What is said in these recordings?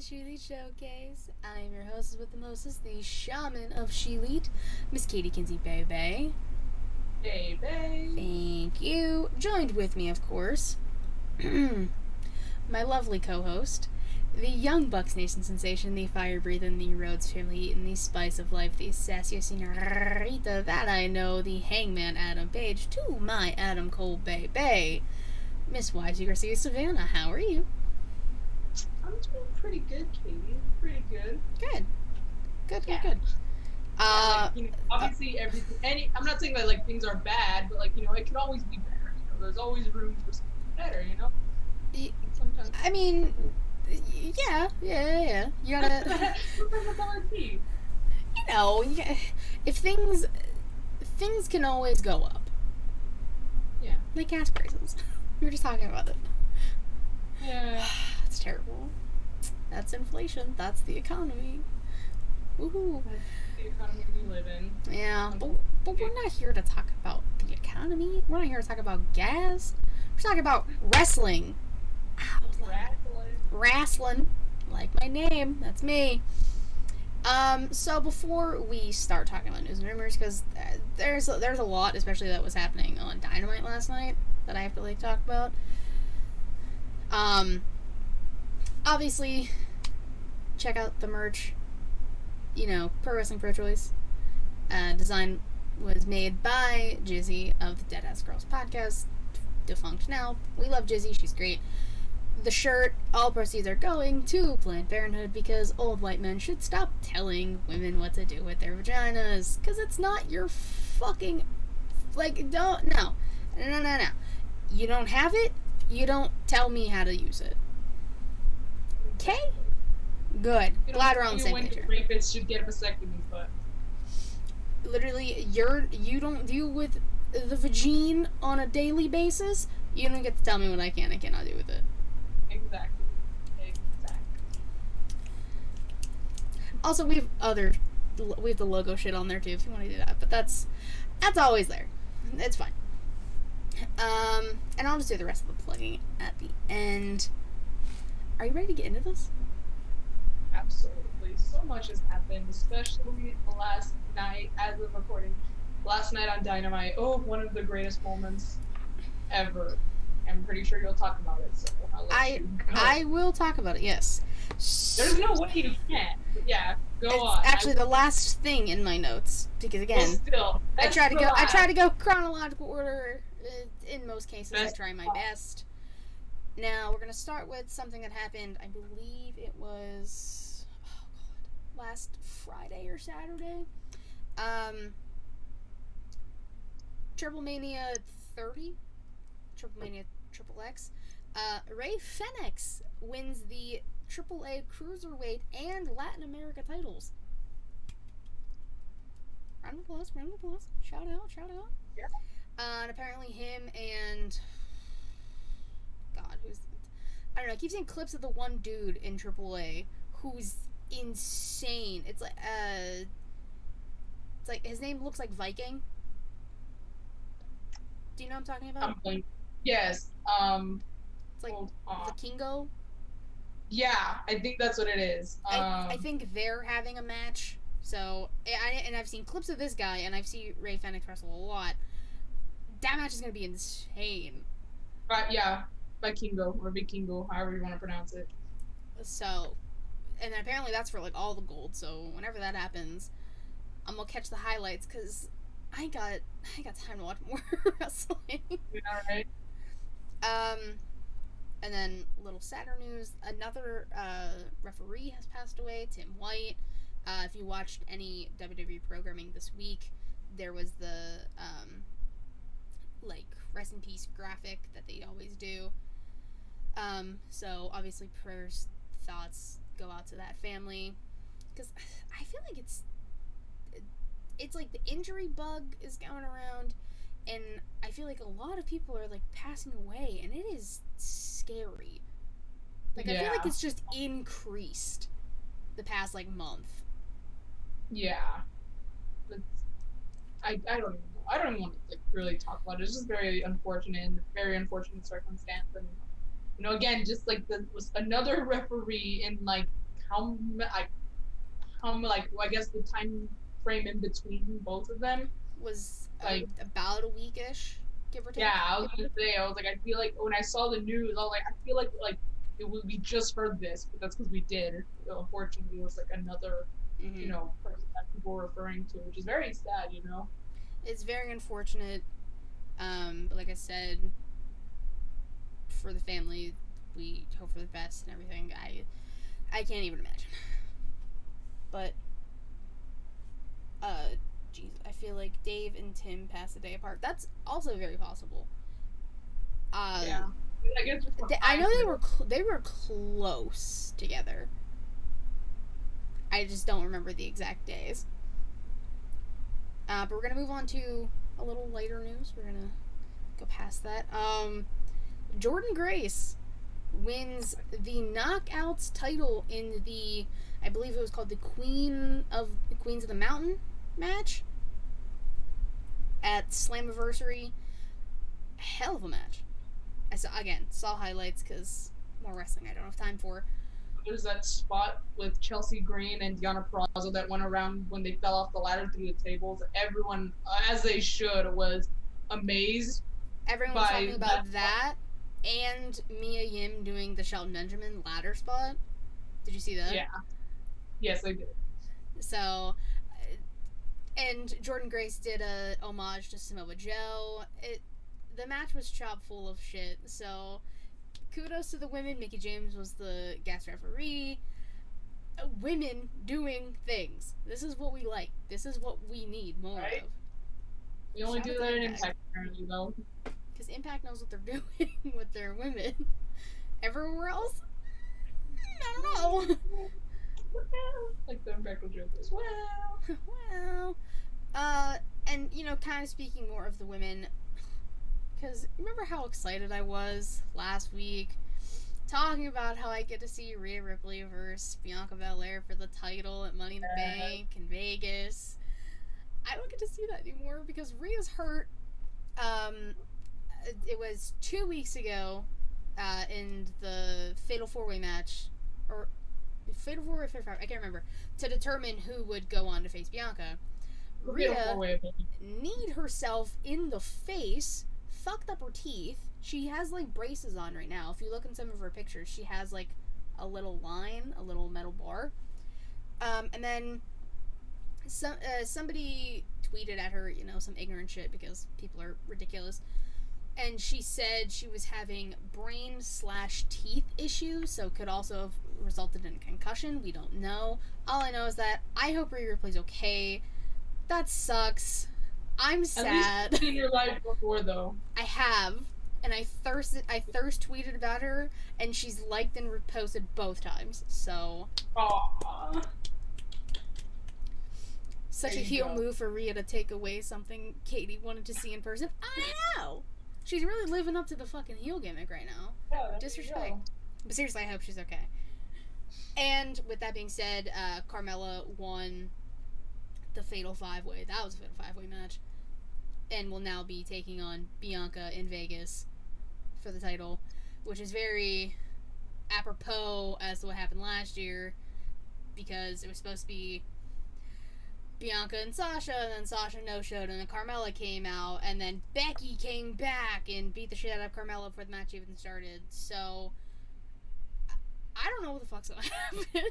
ShElite Showcase. I am your hostess with the mostest, the shaman of ShElite, Miss Katie Kinsey Bebe. Hey, babe. Thank you. Joined with me, of course, my lovely co-host, the young Bucks Nation sensation, the fire-breathing, the Rhodes family eating, the spice of life, the sassy senorita that I know, the hangman Adam Page, to my Adam Cole Bebe, Miss YG Garcia Savannah. How are you? I'm doing pretty good, Katie. Pretty good. Good. Good. Yeah. Uh, Obviously, everything. I'm not saying that things are bad, but it can always be better. There's always room for something better. Sometimes. I mean, yeah. You gotta, if things can always go up. Yeah. Like gas prices. We were just talking about it. Yeah. That's terrible. That's inflation. That's the economy. Woohoo. That's the economy we live in. Yeah, but we're not here to talk about the economy. We're not here to talk about gas. We're talking about wrestling. Wrestling. Like my name. That's me. So before we start talking about news and rumors, because there's a lot, especially that was happening on Dynamite last night, that I have to talk about. Obviously, check out the merch. Pro Wrestling Pro Choice. Design was made by Jizzy of the Deadass Girls podcast, defunct now. We love Jizzy, she's great. The shirt, all proceeds are going to Planned Parenthood because old white men should stop telling women what to do with their vaginas. Because it's not your fucking... No. You don't have it, you don't tell me how to use it. Okay? Good. Glad we're on the same page here. Rapists should get a vasectomy, but... Literally, you don't deal with the vagine on a daily basis, you don't get to tell me what I can and cannot do with it. Exactly. Also, we have the logo shit on there too if you want to do that, but that's always there. It's fine. And I'll just do the rest of the plugging at the end. Are you ready to get into this? Absolutely. So much has happened, especially last night, as of recording. Last night on Dynamite. Oh, one of the greatest moments ever. I'm pretty sure you'll talk about it, so I'll let you go. I will talk about it, yes. There's no way you can't. But yeah, go on. Actually, the last thing in my notes, because again, I try to go chronological order. In most cases, I try my best. Now, we're going to start with something that happened, I believe it was, last Friday or Saturday. Triple Mania 30? Triple Mania Triple X. Rey Fenix wins the AAA Cruiserweight and Latin America titles. Round of applause. Shout out. Yeah. And apparently him and... God, I don't know, I keep seeing clips of the one dude in AAA who's insane. It's like his name looks like Viking. Do you know what I'm talking about? Yes. It's like Vikingo. Yeah, I think that's what it is. I think they're having a match. So, and I've seen clips of this guy, and I've seen Rey Fenix wrestle a lot. That match is going to be insane. Yeah. Vikingo, or Vikingo, however you want to pronounce it. So, and then apparently that's for all the gold, so whenever that happens, I'm gonna catch the highlights, because I ain't got time to watch more wrestling. Alright. And then little sadder news, another referee has passed away, Tim White. If you watched any WWE programming this week, there was the rest in peace graphic that they always do. So obviously prayers, thoughts go out to that family, because I feel like it's like the injury bug is going around, and I feel like a lot of people are passing away, and it is scary. I feel like it's just increased the past month. Yeah. I don't even know. I don't even want to really talk about it. It's just very unfortunate circumstance, and again, just was another referee in like I guess the time frame in between both of them Was like about a weekish, give or take. yeah, I was gonna say, I was like, I feel like when I saw the news, I was like, I feel like it was, we just heard this, but that's because we did. Unfortunately, it was like another, Mm-hmm. person that people were referring to, which is very sad, It's very unfortunate. But like I said, for the family, we hope for the best and everything. I can't even imagine. But jeez, I feel like Dave and Tim passed the day apart. That's also very possible. Yeah, I guess just I know they were close together. I just don't remember the exact days. But we're gonna move on to a little lighter news. We're gonna go past that. Jordan Grace wins the Knockouts title in the, I believe it was called the Queens of the Mountain match at Slammiversary. Hell of a match. I saw highlights because more wrestling I don't have time for. There's that spot with Chelsea Green and Deonna Purrazzo that went around when they fell off the ladder through the tables. Everyone, as they should, was amazed. Everyone was talking about that and Mia Yim doing the Shelton Benjamin ladder spot. Did you see that? Yeah. Yes, I did. So, and Jordan Grace did a homage to Samoa Joe. The match was chock full of shit. So, kudos to the women. Mickie James was the guest referee. Women doing things. This is what we like. This is what we need more of. We only do that in Impact, apparently, though. Because Impact knows what they're doing with their women. Everywhere else, I don't know. Like the Impact will joke as well. Well, and kind of speaking more of the women, because remember how excited I was last week talking about how I get to see Rhea Ripley versus Bianca Belair for the title at Money in the Bank in Vegas. I don't get to see that anymore because Rhea's hurt. It was 2 weeks ago in the Fatal 4-Way match, or Fatal 4-Way, Fatal 5, I can't remember, to determine who would go on to face Bianca. Rhea kneed herself in the face, fucked up her teeth. She has like braces on right now. If you look in some of her pictures, she has like a little line, a little metal bar. And then somebody tweeted at her, some ignorant shit because people are ridiculous. And she said she was having brain/teeth issues, so could also have resulted in a concussion. We don't know. All I know is that I hope Rhea Ripley's okay. That sucks. I'm sad. At least in your life before, though. I have, and I thirst tweeted about her, and she's liked and reposted both times. So, aww. Such a heel move for Rhea to take away something Katie wanted to see in person. I know. She's really living up to the fucking heel gimmick right now. Yeah, disrespect. But seriously, I hope she's okay. And with that being said, Carmella won the Fatal 5-Way. That was a Fatal 5-Way match. And will now be taking on Bianca in Vegas for the title, which is very apropos as to what happened last year, because it was supposed to be Bianca and Sasha, and then Sasha no-showed, and then Carmella came out, and then Becky came back and beat the shit out of Carmella before the match even started. So, I don't know what the fuck's gonna happen,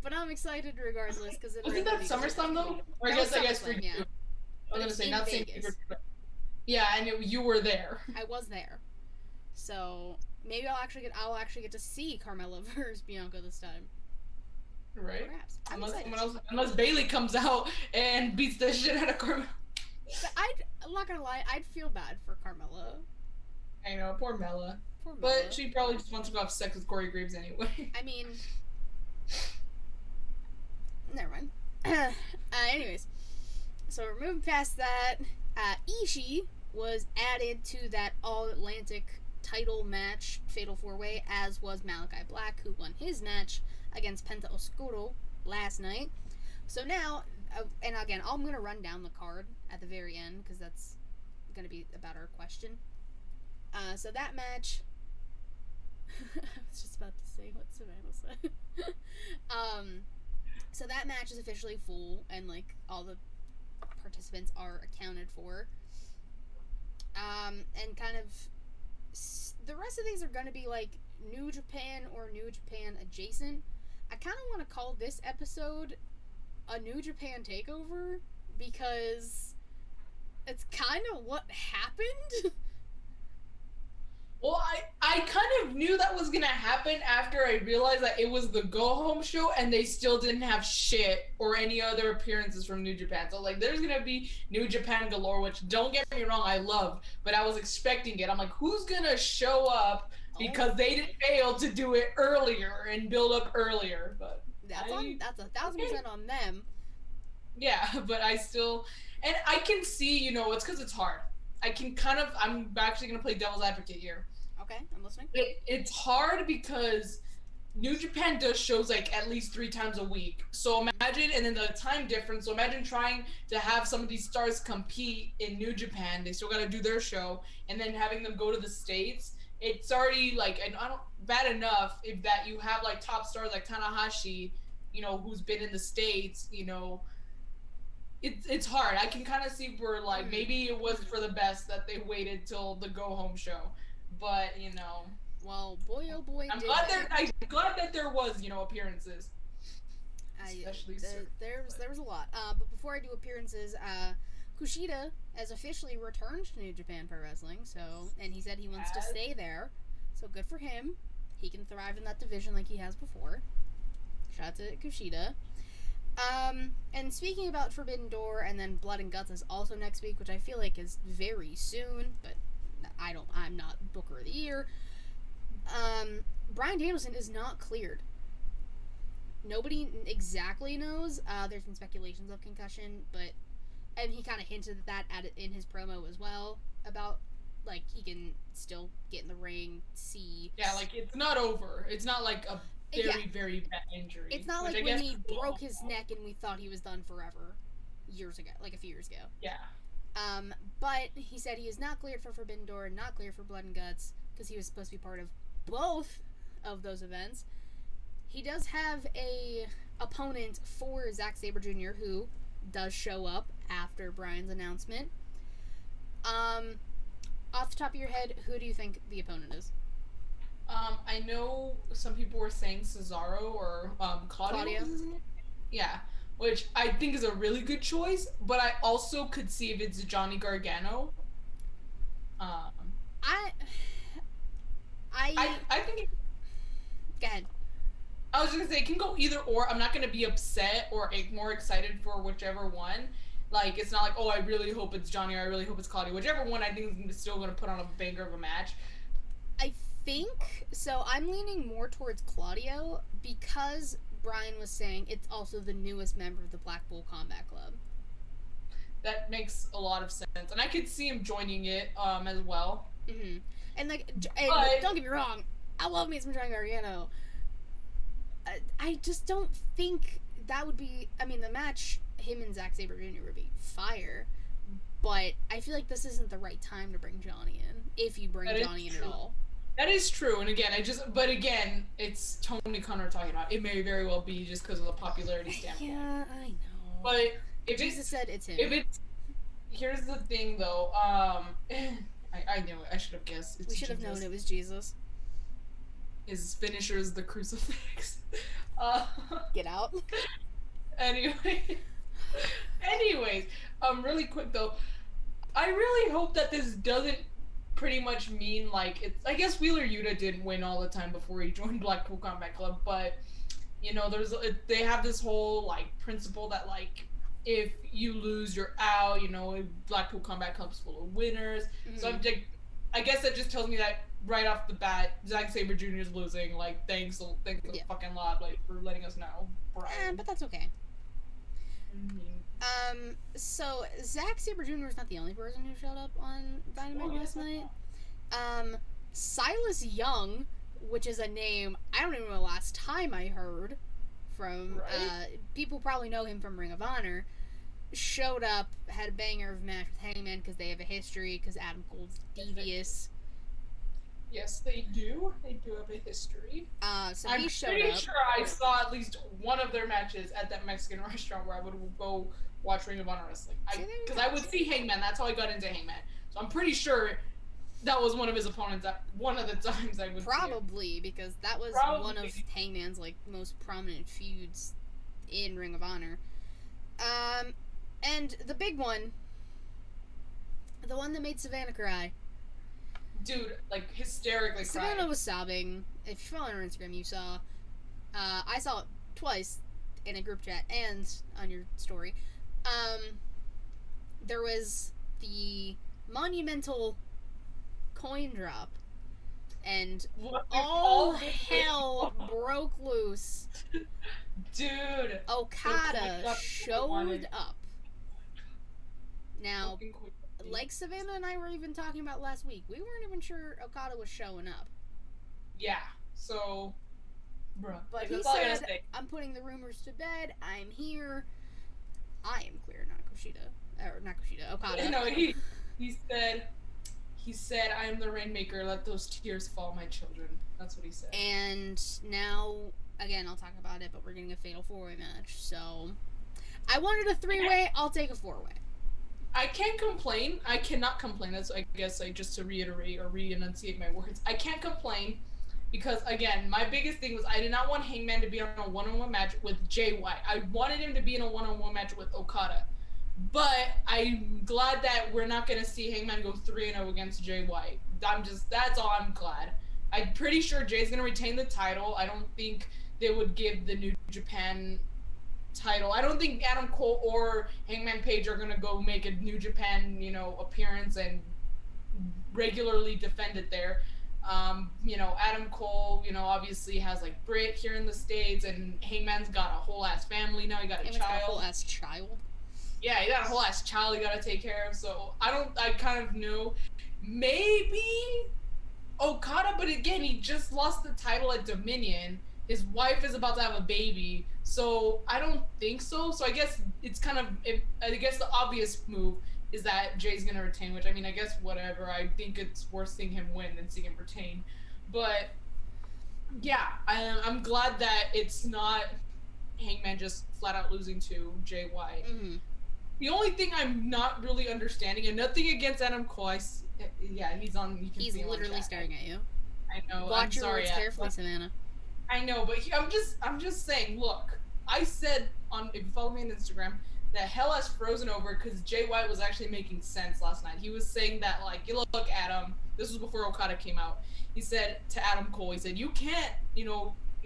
but I'm excited regardless, because it wasn't that SummerSlam though? Or I guess for you. Yeah. I was gonna say not St. Yeah, and you were there. I was there, so maybe I'll actually get to see Carmella versus Bianca this time. Right. Perhaps. Unless Bayley comes out and beats the shit out of Carmella. I'm not gonna lie, I'd feel bad for Carmella. I know, poor Mella. But she probably just wants to go have sex with Corey Graves anyway. I mean, never mind. Anyways, so we're moving past that. Ishii was added to that All-Atlantic title match, Fatal 4-Way, as was Malachi Black, who won his match against Penta Oscuro last night. So now, and again, I'm going to run down the card at the very end, because that's going to be about our question. So that match I was just about to say what Savannah said. So that match is officially full, and like all the participants are accounted for. And kind of the rest of these are going to be like New Japan or New Japan adjacent. I kind of want to call this episode a New Japan Takeover because it's kind of what happened. Well, I kind of knew that was going to happen after I realized that it was the go-home show and they still didn't have shit or any other appearances from New Japan. So, like, there's going to be New Japan galore, which, don't get me wrong, I loved, but I was expecting it. I'm like, who's going to show up because they didn't fail to do it earlier and build up earlier? But that's 1,000% on them. Yeah, but I still... And I can see, it's because it's hard. I'm actually going to play devil's advocate here. Okay, I'm listening. It's hard because New Japan does shows like at least 3 times a week. So imagine, and then the time difference. So imagine trying to have some of these stars compete in New Japan. They still got to do their show, and then having them go to the States. It's already like, and I don't bad enough if that you have like top stars like Tanahashi, who's been in the States, It's hard. I can kind of see where, like, maybe it was for the best that they waited till the go-home show. But, Well, boy, oh boy, I'm glad that there was, appearances. Especially there was a lot. But before I do appearances, Kushida has officially returned to New Japan Pro Wrestling, and he said he wants to stay there. So good for him. He can thrive in that division like he has before. Shout out to Kushida. And speaking about Forbidden Door, and then Blood and Guts is also next week, which I feel like is very soon, but I'm not Booker of the Year. Bryan Danielson is not cleared. Nobody exactly knows. There's been speculations of concussion, and he kind of hinted at that in his promo as well, about, like, he can still get in the ring, see. Yeah, like, it's not over. It's not like a very bad injury. It's not like when he broke his neck and we thought he was done forever years ago, like a few years ago. Yeah. But he said he is not cleared for Forbidden Door and not cleared for Blood and Guts because he was supposed to be part of both of those events. He does have a opponent for Zack Saber Jr. who does show up after Bryan's announcement. Off the top of your head, who do you think the opponent is? I know some people were saying Cesaro or Claudio. Yeah, which I think is a really good choice, but I also could see if it's Johnny Gargano. I think Go ahead. I was just gonna say it can go either or. I'm not gonna be upset or more excited for whichever one. Like, it's not like, oh, I really hope it's Johnny or I really hope it's Claudio. Whichever one I think is still gonna put on a banger of a match. I think so. I'm leaning more towards Claudio because Bryan was saying it's also the newest member of the Blackpool Combat Club. That makes a lot of sense, and I could see him joining it as well. Mm-hmm. And like, don't get me wrong, I love me some Johnny Gargano. I just don't think that would be. I mean, the match him and Zack Sabre Jr. would be fire, but I feel like this isn't the right time to bring Johnny in. If you bring Johnny in at all. That is true, and again, it's Tony Khan we're talking about. It may very well be just because of the popularity standpoint. Yeah, I know. But if Jesus said it's him. Here's the thing, though. I knew it. I should have guessed. We should have known it was Jesus. His finisher is the crucifix. Get out. Anyways, really quick though, I really hope that this doesn't pretty much mean like it's. I guess Wheeler Yuta didn't win all the time before he joined Blackpool Combat Club, but they have this whole like principle that like if you lose, you're out. Blackpool Combat Club's full of winners. Mm-hmm. So I guess that just tells me that right off the bat, Zack Sabre Jr. is losing. Like, thanks a fucking lot, like, for letting us know, Brian. But that's okay. Mm-hmm. So Zack Sabre Jr. is not the only person who showed up on Dynamite last night. Silas Young, which is a name I don't even know the last time I heard from. Right? People probably know him from Ring of Honor. Showed up, had a banger of a match with Hangman because they have a history. Because Adam Cole's devious. Yes, they do. They do have a history. So I'm he showed pretty up. sure I saw at least one of their matches at that Mexican restaurant where I would go watch Ring of Honor wrestling. Because I would see Hangman. That's how I got into Hangman. So I'm pretty sure that was one of his opponents at one of the times I would Probably, see him. because that was one of Probably. Hangman's like most prominent feuds in Ring of Honor. And the big one, the one that made Savannah cry. Dude, like hysterically Savannah cried. was sobbing. If you follow her on Instagram, you saw. I saw it twice in a group chat and on your story. There was the monumental coin drop, and all hell broke loose. Dude. Okada showed up. Now, like Savannah and I were even talking about last week, we weren't even sure Okada was showing up. Yeah, so, bruh. But like, he that's all I gotta said, say. I'm putting the rumors to bed, I'm here, I am clear, not Kushida. Or, not Kushida, Okada. No, he said, I am the rainmaker, let those tears fall, my children. That's what he said. And now, again, I'll talk about it, but we're getting a fatal 4-way match, so... I wanted a 3-way, I'll take a 4-way. I can't complain. I cannot complain. That's, I guess, like, just to reiterate or re-enunciate my words. I can't complain because, again, my biggest thing was I did not want Hangman to be on a one-on-one match with Jay White. I wanted him to be in a one-on-one match with Okada. But I'm glad that we're not going to see Hangman go 3-0 against Jay White. That's all I'm glad. I'm pretty sure Jay's going to retain the title. I don't think they would give the New Japan title. I don't think Adam Cole or Hangman Page are gonna go make a New Japan, appearance and regularly defend it there. Adam Cole, obviously has like Britt here in the States, and Hangman's got a whole ass family now. He got a child. Got a whole ass child. Yeah, he got a whole ass child he got to take care of. So I kind of knew maybe Okada, but again, he just lost the title at Dominion. His wife is about to have a baby, so I don't think so. So I guess it's I guess the obvious move is that Jay's gonna retain, which, I mean, I guess whatever. I think it's worse seeing him win than seeing him retain. But yeah, I'm glad that it's not Hangman just flat out losing to Jay White. Mm-hmm. The only thing I'm not really understanding, and nothing against Adam Cole, he's on. You can he's see him literally staring at you. I know. Watch your words carefully, Savannah. I know, but I'm just saying, look, I said if you follow me on Instagram, that hell has frozen over because Jay White was actually making sense last night. He was saying that, like, look, Adam, this was before Okada came out. He said to Adam Cole, he said, you can't,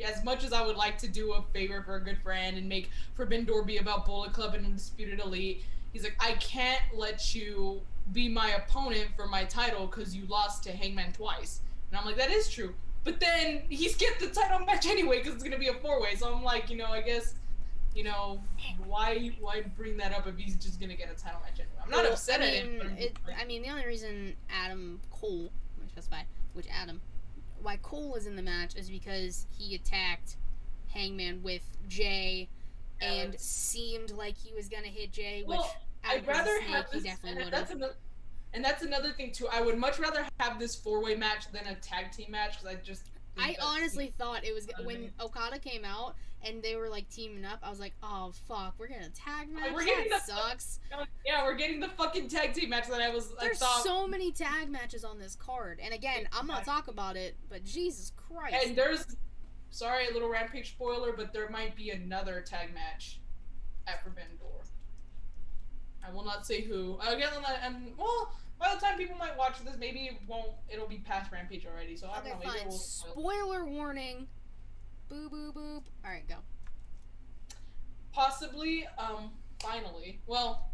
as much as I would like to do a favor for a good friend and make Forbidden Door be about Bullet Club and Undisputed Elite, he's like, I can't let you be my opponent for my title because you lost to Hangman twice. And I'm like, that is true. But then he skipped the title match anyway because it's going to be a 4-way. So I'm like, I guess, why bring that up if he's just going to get a title match anyway? I'm not upset at him. The only reason Adam Cole, let me specify, why Cole is in the match is because he attacked Hangman with Jay and seemed like he was going to hit Jay, which I'd rather have this, he definitely would. And that's another thing, too. I would much rather have this 4-way match than a tag team match, because I honestly thought it was... When Okada came out and they were, like, teaming up, I was like, oh, fuck, we're getting a tag match? That sucks. Yeah, we're getting the fucking tag team match that There's so many tag matches on this card. And again, I'm gonna talk about it, but Jesus Christ. And sorry, a little Rampage spoiler, but there might be another tag match at Forbidden Door. I will not say who. Again, by the time people might watch this, maybe it'll be past Rampage already, so I don't know. Maybe spoiler warning. Boo boo boop. Alright, go. Possibly, finally. Well,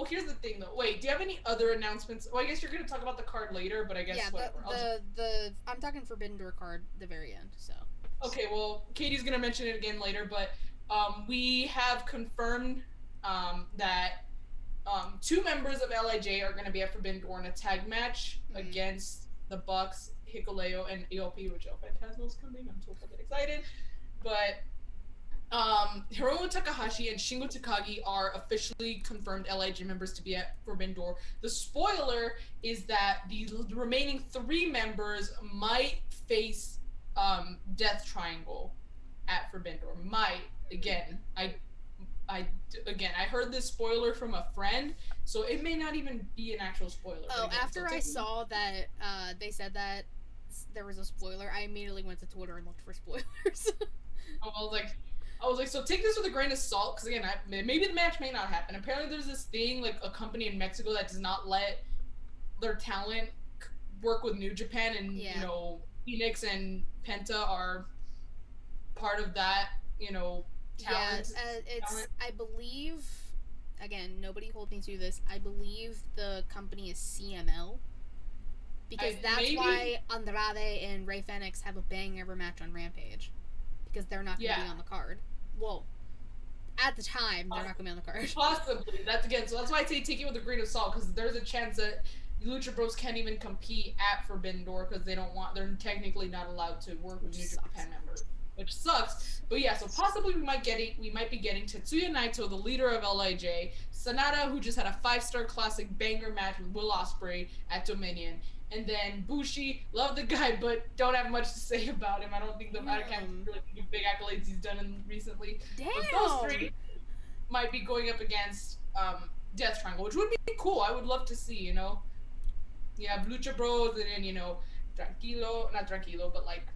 here's the thing though. Wait, do you have any other announcements? Well, I guess you're gonna talk about the card later, but I guess whatever. I'm talking Forbidden Door card the very end, so. Okay, well, Katie's gonna mention it again later, but we have confirmed that 2 members of LIJ are going to be at Forbidden Door in a tag match against the Bucks, Hikuleo, and Iwgp, which El Phantasmo's coming. I'm so fucking excited. But Hiromu Takahashi and Shingo Takagi are officially confirmed LIJ members to be at Forbidden Door. The spoiler is that the remaining 3 members might face Death Triangle at Forbidden Door. Might. Again, I heard this spoiler from a friend, so it may not even be an actual spoiler. Oh, after I saw that they said that there was a spoiler, I immediately went to Twitter and looked for spoilers. I was like, so take this with a grain of salt, because again, maybe the match may not happen. Apparently, there's this thing, like a company in Mexico that does not let their talent work with New Japan, and you know, Phoenix and Penta are part of that, you know, talent. Yeah, talent. I believe, again, nobody hold me to this. I believe the company is CML. Because that's why Andrade and Rey Fenix have a bang ever match on Rampage. Because they're not going to be on the card. Well, at the time, they're not going to be on the card. Possibly. So that's why I say take it with a grain of salt, because there's a chance that Lucha Bros can't even compete at Forbidden Door because they're technically not allowed to work with New Japan members. Which sucks. But yeah, so possibly we might be getting Tetsuya Naito, the leader of LIJ, Sanada, who just had a 5-star classic banger match with Will Ospreay at Dominion, and then Bushi, love the guy, but don't have much to say about him. I don't think I can't really think of big accolades he's done recently. Damn. But those 3 might be going up against Death Triangle, which would be cool. I would love to see, you know. You have Lucha Bros, and then, you know, not Tranquilo, but like,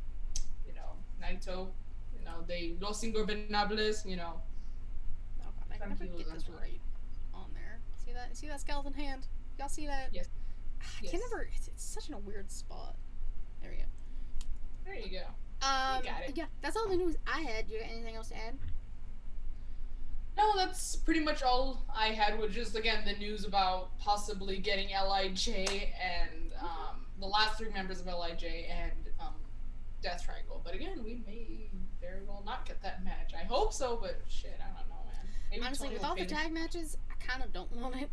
you know, Naito, you know, Los Ingobernables, you know. Oh god, I can never get this right on there. See that skeleton hand? Y'all see that? Yes. I can never. It's such in a weird spot. There we go. There you go. You got it. Yeah, that's all the news I had. You got anything else to add? No, that's pretty much all I had, was just, again, the news about possibly getting LIJ and the last 3 members of LIJ and Death Triangle. But again, we may very well not get that match. I hope so, but shit, I don't know, man. Maybe honestly, with all the tag matches, I kind of don't want it.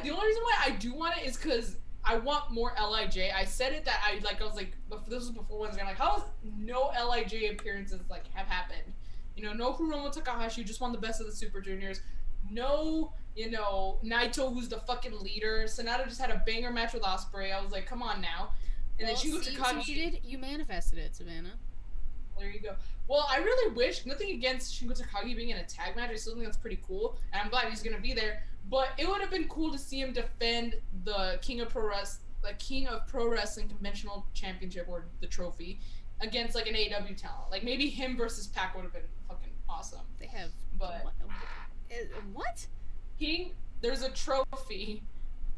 The only reason why I do want it is because I want more LIJ. I said it that I was like, this was before Wednesday. I'm like, how has no LIJ appearances like have happened? You know, no Hiromu Takahashi, just won the best of the Super Juniors. No, you know, Naito, who's the fucking leader. Sanada just had a banger match with Ospreay. I was like, come on now. And then Shingo Takagi. Since you manifested it, Savannah. There you go. Well, I really wish, nothing against Shingo Takagi being in a tag match, I still think that's pretty cool, and I'm glad he's gonna be there, but it would have been cool to see him defend the King of Pro Wrestling Conventional Championship, or the trophy, against like an AEW talent. Like maybe him versus Pac would have been fucking awesome. They have, but what? There's a trophy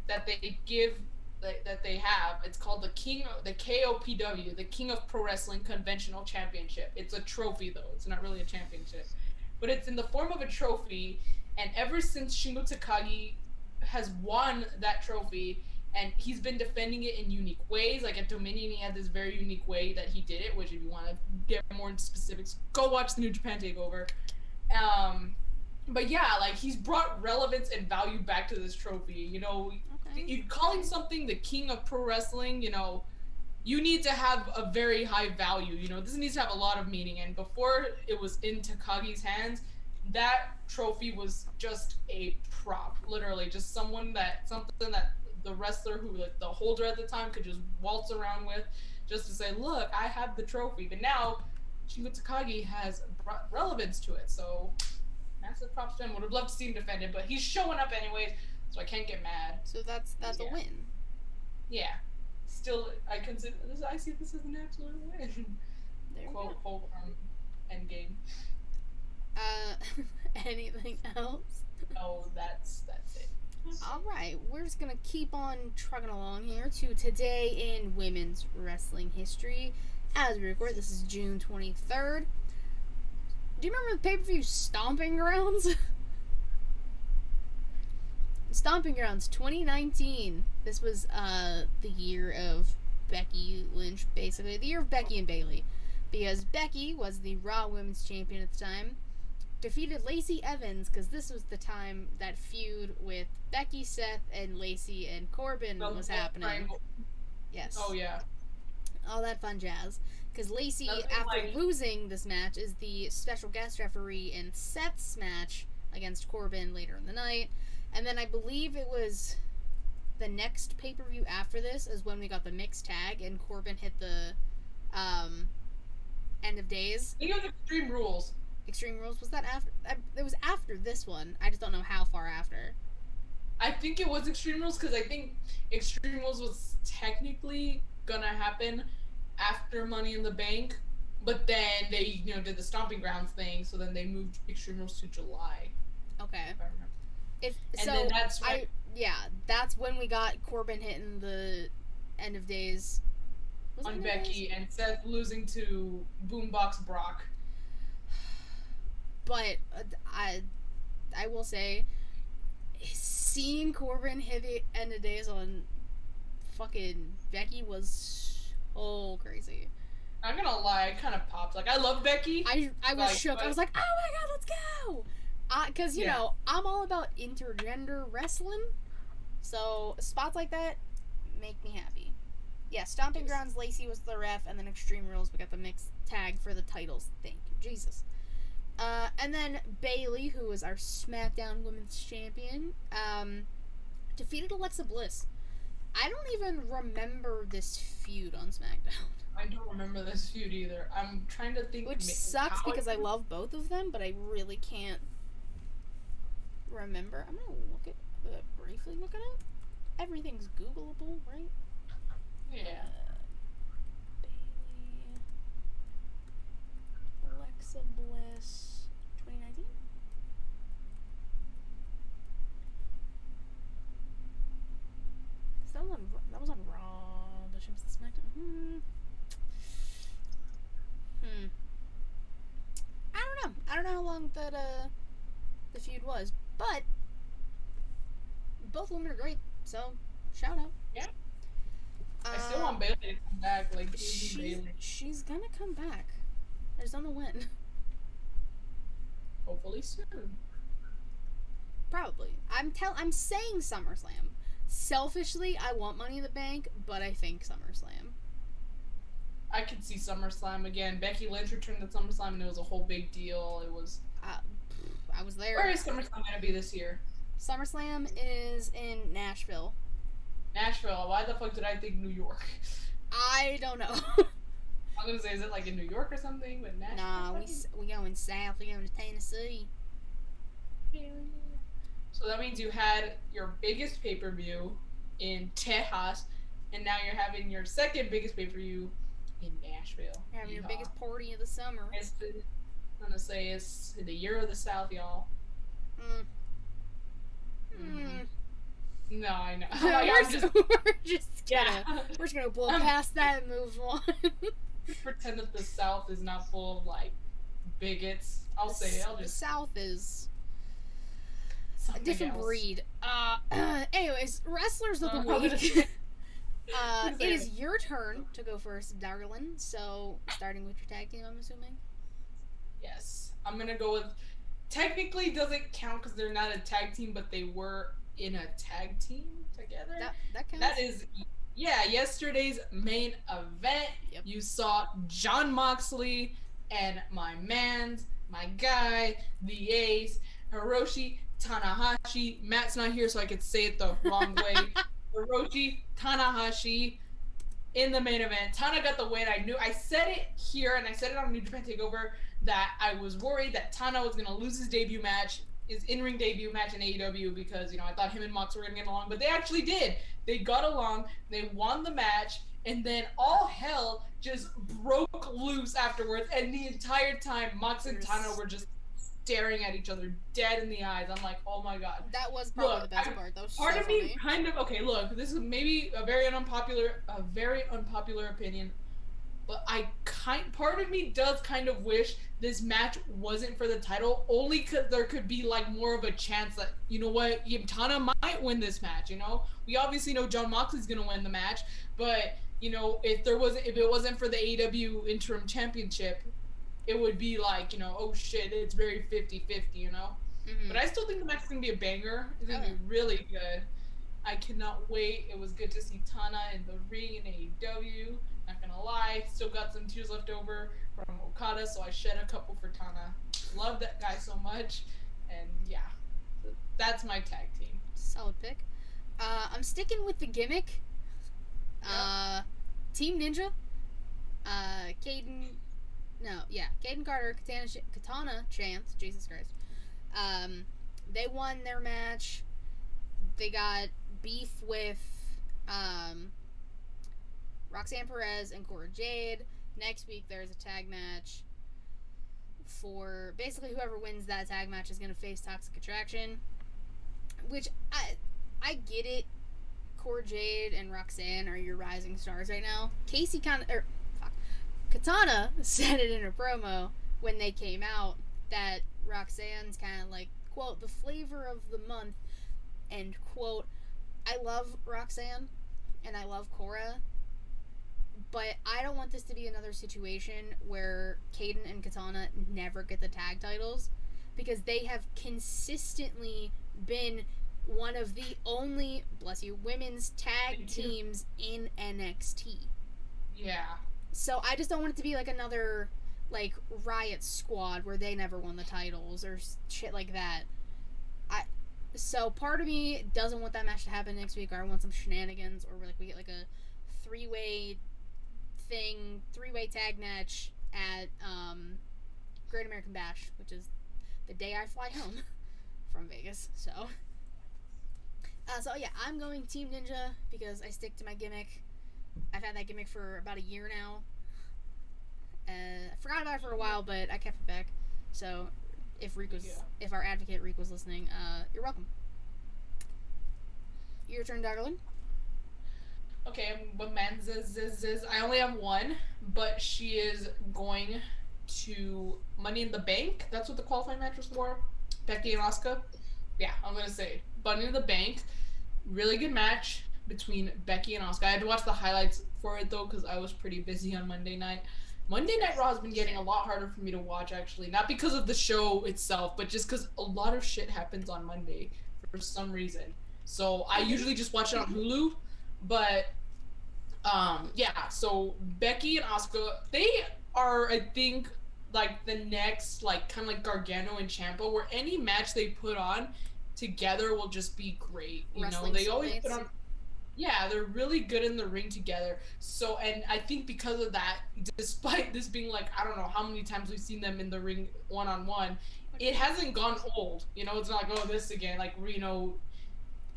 that they give, that they have. It's called the KOPW, the King of Pro Wrestling Conventional Championship. It's a trophy though. It's not really a championship, but it's in the form of a trophy. And ever since Shingo Takagi has won that trophy, and he's been defending it in unique ways. Like at Dominion, he had this very unique way that he did it, which if you want to get more into specifics, go watch the New Japan Takeover. But yeah, like he's brought relevance and value back to this trophy. You know, you calling something the King of Pro Wrestling, you know, you need to have a very high value. You know, this needs to have a lot of meaning. And before it was in Takagi's hands, that trophy was just a prop, literally, just something that the wrestler who, like, the holder at the time could just waltz around with, just to say, look, I have the trophy. But now Shingo Takagi has brought relevance to it, so massive props to him. Would have loved to see him defend it, but he's showing up anyways, so I can't get mad. So that's a win. Yeah. Still, I see this as an absolute win. There quote from Endgame. Anything else? No, that's it. Alright, we're just gonna keep on trucking along here to today in women's wrestling history. As we record, this is June 23rd. Do you remember the pay-per-view Stomping Grounds? Stomping Grounds 2019. This was the year of Becky Lynch, basically. The year of Becky and Bayley. Because Becky was the Raw Women's Champion at the time. Defeated Lacey Evans, because this was the time that feud with Becky, Seth, and Lacey and Corbin was happening. Triangle. Yes. Oh, yeah. all that fun jazz. Because Lacey, Nothing after like losing this match, is the special guest referee in Seth's match against Corbin later in the night. And then I believe it was the next pay-per-view after this is when we got the mixed tag and Corbin hit the end of days. I think it was Extreme Rules. Extreme Rules, was that after? It was after this one. I just don't know how far after. I think it was Extreme Rules because I think Extreme Rules was technically gonna happen after Money in the Bank, but then they did the Stomping Grounds thing, so then they moved Extreme Rules to July. Okay. If I remember. Then that's when, that's when we got Corbin hitting the end of days. On Becky and Seth losing to Boombox Brock. But I will say, seeing Corbin hit the end of days on fucking Becky was so crazy. I'm gonna lie, I kind of popped. Like, I love Becky. I was shook. I was like, oh my god, let's go! Because, you know, I'm all about intergender wrestling, so spots like that make me happy. Yeah, Stomping Grounds, Lacey was the ref, and then Extreme Rules, we got the mixed tag for the titles. Thank you, Jesus. And then Bayley, who was our SmackDown Women's Champion, defeated Alexa Bliss. I don't even remember this feud on SmackDown. I don't remember this feud either. I'm trying to think. Which sucks because I love both of them, but I really can't remember. I'm gonna briefly look at it. Everything's Googleable, right? Yeah. Bayley, Alexa Bliss, 2019. That was on Raw. The ship's the SmackDown. I don't know how long that the feud was, but both women are great. So shout out. Yeah. I still want Bayley to come back. Like, Bayley. She's gonna come back. I just don't know when. Hopefully soon. Probably. I'm saying SummerSlam. Selfishly, I want Money in the Bank, but I think SummerSlam. I could see SummerSlam again. Becky Lynch returned at SummerSlam, and it was a whole big deal. It was. I was there. Where is SummerSlam gonna be this year? SummerSlam is in Nashville. Nashville. Why the fuck did I think New York? I don't know. I'm gonna say, is it like in New York or something? But Nashville. Nah, we going south. We going to Tennessee. So that means you had your biggest pay-per-view in Texas, and now you're having your second biggest pay-per-view in Nashville. You're having your biggest party of the summer. I'm gonna say it's the year of the South, y'all. No, I know. We're just gonna blow past that and move on. Pretend that the South is not full of like bigots. The South is a something different else. breed. Anyways, wrestlers of the week. It is your turn to go first, Darlin. So, starting with your tag team, I'm assuming. Yes, I'm gonna go with. Technically, doesn't count because they're not a tag team, but they were in a tag team together. That counts. That is, yesterday's main event. Yep. You saw Jon Moxley and my guy, the Ace, Hiroshi Tanahashi. Matt's not here, so I could say it the wrong way. Hiroshi Tanahashi in the main event. Tana got the win. I said it here, and I said it on New Japan Takeover, that I was worried that Tana was going to lose his in-ring debut match in AEW because, I thought him and Mox were going to get along, but they actually did. They got along, they won the match, and then all hell just broke loose afterwards, and the entire time Mox and Tana were just staring at each other dead in the eyes. I'm like, oh my god. That was probably the best part. That was part so of funny. me kind of, okay, look, this is maybe a very unpopular opinion, but part of me does kind of wish this match wasn't for the title, only because there could be like more of a chance that, you know what, Tana might win this match. We obviously know Jon Moxley's gonna win the match, but if it wasn't for the AEW interim championship, it would be like, oh shit, it's very 50-50, Mm-hmm. But I still think the match is going to be a banger. It's going to be really good. I cannot wait. It was good to see Tana in the ring in AEW. Not gonna lie, still got some tears left over from Okada, so I shed a couple for Tana. Love that guy so much, and yeah, that's my tag team. Solid pick. I'm sticking with the gimmick. Yep. Team Ninja. Caden Carter, Katana Chance. Jesus Christ. They won their match. They got beef with Roxanne Perez and Cora Jade. Next week there's a tag match for basically whoever wins that tag match is going to face Toxic Attraction, which I get it. Cora Jade and Roxanne are your rising stars right now. Katana said it in her promo when they came out that Roxanne's kind of like, quote, the flavor of the month, end quote. I love Roxanne and I love Cora, but I don't want this to be another situation where Kaden and Katana never get the tag titles, because they have consistently been one of the only, bless you, women's tag teams in NXT. Yeah. So I just don't want it to be like another, like, Riot Squad where they never won the titles or shit like that. So part of me doesn't want that match to happen next week, or I want some shenanigans, or like we get like a three-way tag match at Great American Bash, which is the day I fly home from Vegas. So yeah, I'm going Team Ninja because I stick to my gimmick. I've had that gimmick for about a year now. I forgot about it for a while, but I kept it back. So if our advocate Reek was listening, you're welcome. Your turn, Darlin. Okay, but man, I only have one, but she is going to Money in the Bank. That's what the qualifying match was for. Becky and Asuka. Yeah, I'm gonna say Money in the Bank. Really good match between Becky and Asuka. I had to watch the highlights for it though, because I was pretty busy on Monday night. Monday Night Raw has been getting a lot harder for me to watch, actually. Not because of the show itself, but just because a lot of shit happens on Monday for some reason. So I usually just watch it on Hulu, but yeah. So Becky and Asuka, they are, I think, like the next, like kind of like Gargano and Ciampa, where any match they put on together will just be great. You know, they always put on. Yeah, they're really good in the ring together. So, and I think because of that, despite this being like, I don't know how many times we've seen them in the ring one-on-one, it hasn't gone old. You know, it's not like, oh, this again. Like, you know,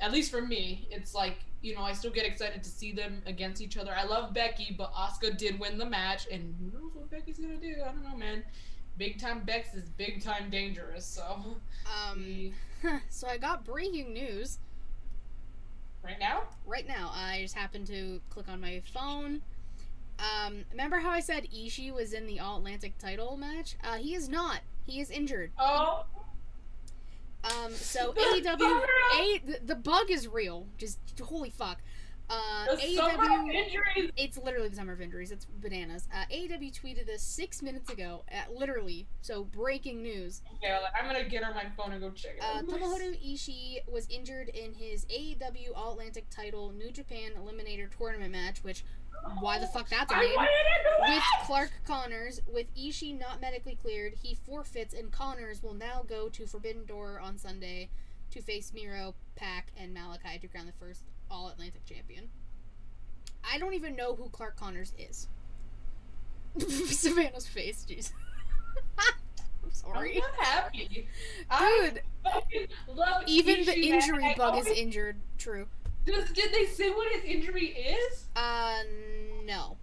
at least for me, it's like, you know, I still get excited to see them against each other. I love Becky, but Asuka did win the match, and who knows what Becky's gonna do? I don't know, man. Big time Bex is big time dangerous, so. So I got breaking news. Right now? Right now. I just happened to click on my phone. Remember how I said Ishii was in the All-Atlantic title match? He is not. He is injured. Oh. So AEW, the bug is real. Just holy fuck. AEW, it's literally the summer of injuries. It's bananas. AEW tweeted this 6 minutes ago. Literally. So breaking news. Yeah, I'm gonna get on my phone and go check it out. Tomohiro Ishii was injured in his AEW All-Atlantic title New Japan Eliminator Tournament match, which, why the fuck that's a name? With Clark Connors. With Ishii not medically cleared, he forfeits, and Connors will now go to Forbidden Door on Sunday to face Miro, Pac, and Malachi to crown the first All-Atlantic champion. I don't even know who Clark Connors is. Savannah's face, jeez. I'm sorry. I'm not happy. Dude, I love even Ishii, the injury man. bug is injured. True. Did they say what his injury is? No.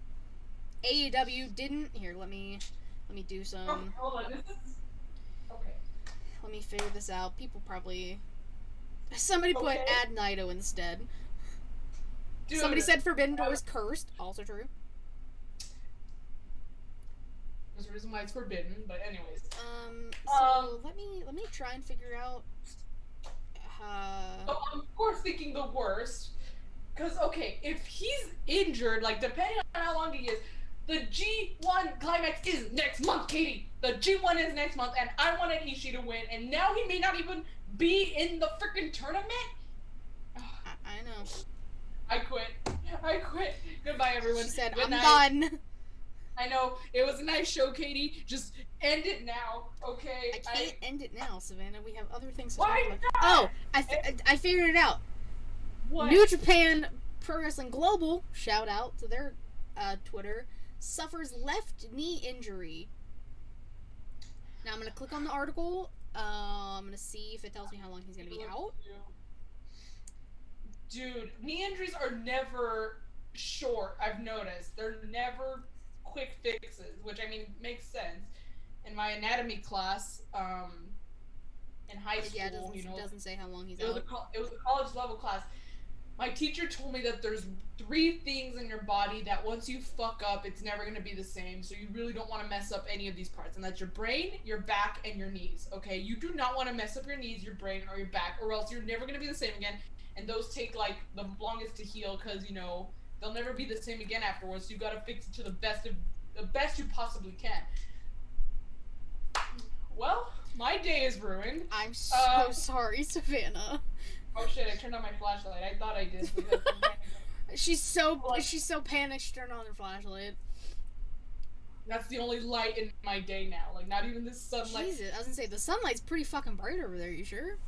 AEW didn't. Here, let me do some. Hold on, this is. Okay. Let me figure this out. People probably. Somebody put Ad Naito instead. Dude, Somebody said Forbidden Door is cursed. Also true. There's a reason why it's forbidden, but anyways. So let me try and figure out. So I'm of course thinking the worst, because okay, if he's injured, like depending on how long he is, the G1 climax is next month, Katie. The G1 is next month, and I wanted Ishii to win, and now he may not even be in the freaking tournament. I know. I quit. I quit. Goodbye, everyone. She said, Good I'm night. done. I know, it was a nice show, Katie. Just end it now, okay? I can't end it now, Savannah. We have other things to Why talk about. not? Oh, I figured it out. What? New Japan Pro Wrestling Global, shout out to their Twitter, suffers left knee injury. Now I'm going to click on the article. I'm going to see if it tells me how long he's going to be out. Dude, knee injuries are never short, I've noticed. They're never quick fixes, which, I mean, makes sense. In my anatomy class, in high school, Yeah, it doesn't say how long he's it was out. it was a college level class. My teacher told me that there's 3 things in your body that once you fuck up, it's never going to be the same. So you really don't want to mess up any of these parts. And that's your brain, your back, and your knees. Okay? You do not want to mess up your knees, your brain, or your back, or else you're never going to be the same again. And those take, like, the longest to heal because, you know, they'll never be the same again afterwards. So you got to fix it to the best you possibly can. Well, my day is ruined. I'm so sorry, Savannah. Oh shit, I turned on my flashlight. I thought I did. She's so panicked she turned on her flashlight. That's the only light in my day now. Like, not even this sunlight. Jesus, I was gonna say, the sunlight's pretty fucking bright over there, you sure?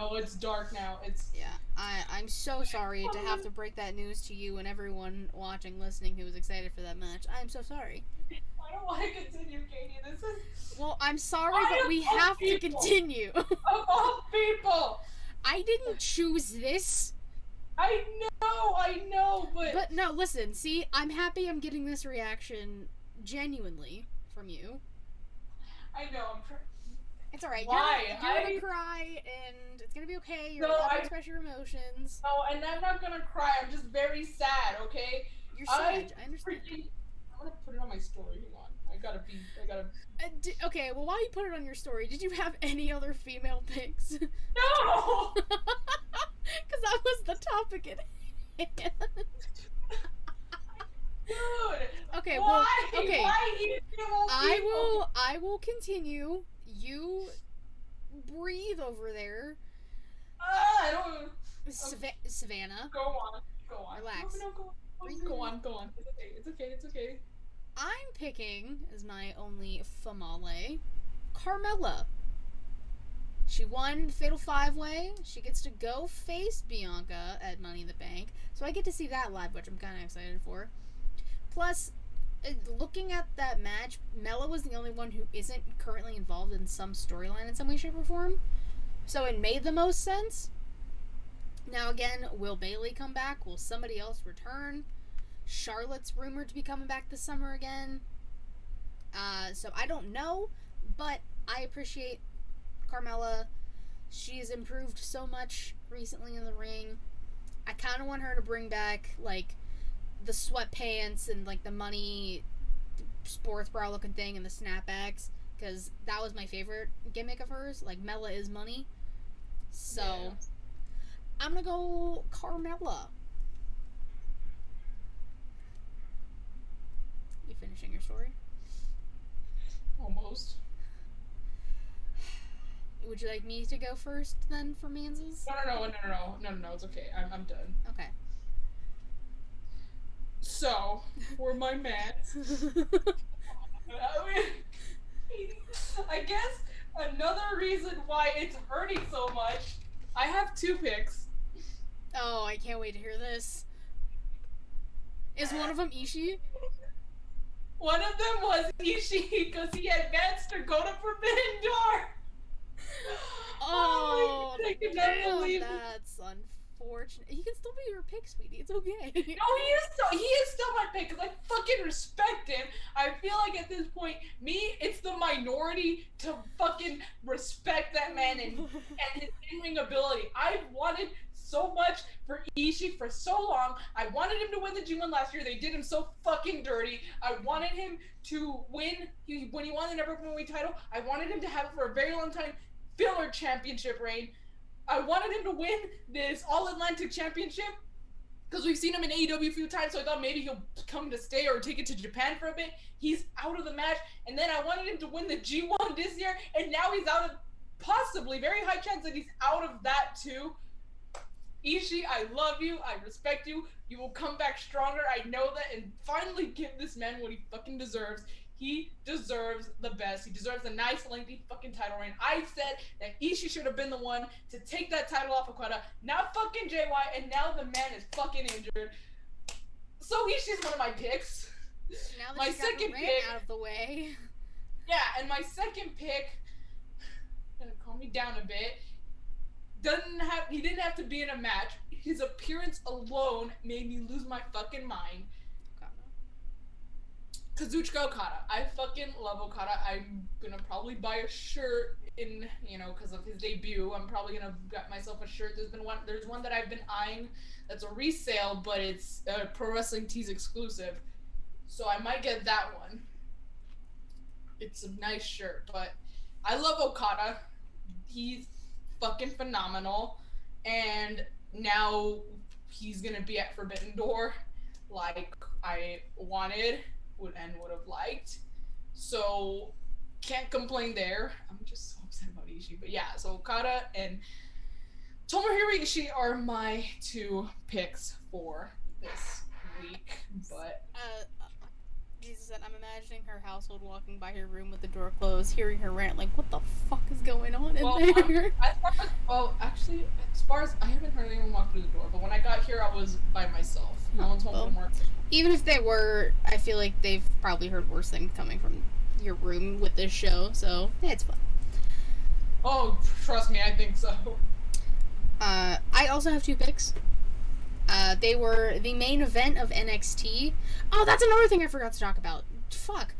No, it's dark now. Yeah, I'm so sorry to have to break that news to you and everyone watching, listening who was excited for that match. I'm so sorry. I don't want to continue, Katie. This is... Well, I'm sorry, but we have to continue. Of all people! I didn't choose this. I know, but... But no, listen, see, I'm happy I'm getting this reaction genuinely from you. I know, It's alright. Why? You're gonna cry, and it's gonna be okay. You're allowed to express your emotions. No, and I'm not gonna cry. I'm just very sad, okay? You're sad. I understand. I'm gonna put it on my story. Hang on. I gotta... Okay, well, while you put it on your story, did you have any other female pics? No! Because that was the topic at hand. Dude! Okay, why? well, okay. Why I will continue. You breathe over there. I don't... Savannah. Go on. Relax. No, go on. Go on. It's okay. I'm picking, as my only famale, Carmella. She won Fatal 5-Way. She gets to go face Bianca at Money in the Bank. So I get to see that live, which I'm kind of excited for. Plus, looking at that match, Mella was the only one who isn't currently involved in some storyline in some way, shape, or form. So it made the most sense. Now again, will Bayley come back? Will somebody else return? Charlotte's rumored to be coming back this summer again. So I don't know, but I appreciate Carmella. She's improved so much recently in the ring. I kind of want her to bring back, like, the sweatpants and, like, the money sports bra looking thing and the snapbacks, because that was my favorite gimmick of hers. Like, Mella is money. So, yeah. I'm gonna go Carmella. You finishing your story? Almost. Would you like me to go first, then, for Manz's? No, it's okay. I'm done. Okay. So, for my match, I guess another reason why it's hurting so much, I have 2 picks. Oh, I can't wait to hear this. Is one of them Ishii? One of them was Ishii because he advanced to go to Forbidden Door. Oh, I cannot believe that's unfortunate. He can still be your pick, sweetie. It's okay. No, he is still my pick because I fucking respect him. I feel like at this point, it's the minority to fucking respect that man and his in-ring ability. I've wanted so much for Ishii for so long. I wanted him to win the G1 last year. They did him so fucking dirty. I wanted him to win when he won the number 1 weight title. I wanted him to have it for a very long time. Filler championship reign. I wanted him to win this All-Atlantic Championship because we've seen him in AEW a few times, so I thought maybe he'll come to stay or take it to Japan for a bit. He's out of the match, and then I wanted him to win the G1 this year, and now he's out of, possibly, very high chance that he's out of that too. Ishii, I love you. I respect you. You will come back stronger. I know that. And finally give this man what he fucking deserves. He deserves the best. He deserves a nice, lengthy fucking title reign. I said that Ishii should have been the one to take that title off of Okada, not fucking JY, and now the man is fucking injured. So Ishii's one of my picks. Now that my you got second the pick out of the way. Yeah, and my second pick, gonna calm me down a bit. He didn't have to be in a match. His appearance alone made me lose my fucking mind. Kazuchika Okada. I fucking love Okada. I'm gonna probably buy a shirt because of his debut. I'm probably gonna get myself a shirt. There's one that I've been eyeing that's a resale, but it's a Pro Wrestling Tees exclusive. So I might get that one. It's a nice shirt, but I love Okada. He's fucking phenomenal. And now he's gonna be at Forbidden Door like I wanted would have liked. So can't complain there. I'm just so upset about Ishii. But yeah, so Okada and Tomohiro Ishii are my two picks for this week. But Jesus said, I'm imagining her household walking by her room with the door closed, hearing her rant, like, what the fuck is going on in there? Actually, as far as I haven't heard anyone walk through the door, but when I got here, I was by myself. No one's home from work. Even if they were, I feel like they've probably heard worse things coming from your room with this show, so yeah, it's fun. Oh, trust me, I think so. I also have two picks. They were the main event of NXT. Oh, that's another thing I forgot to talk about. Fuck.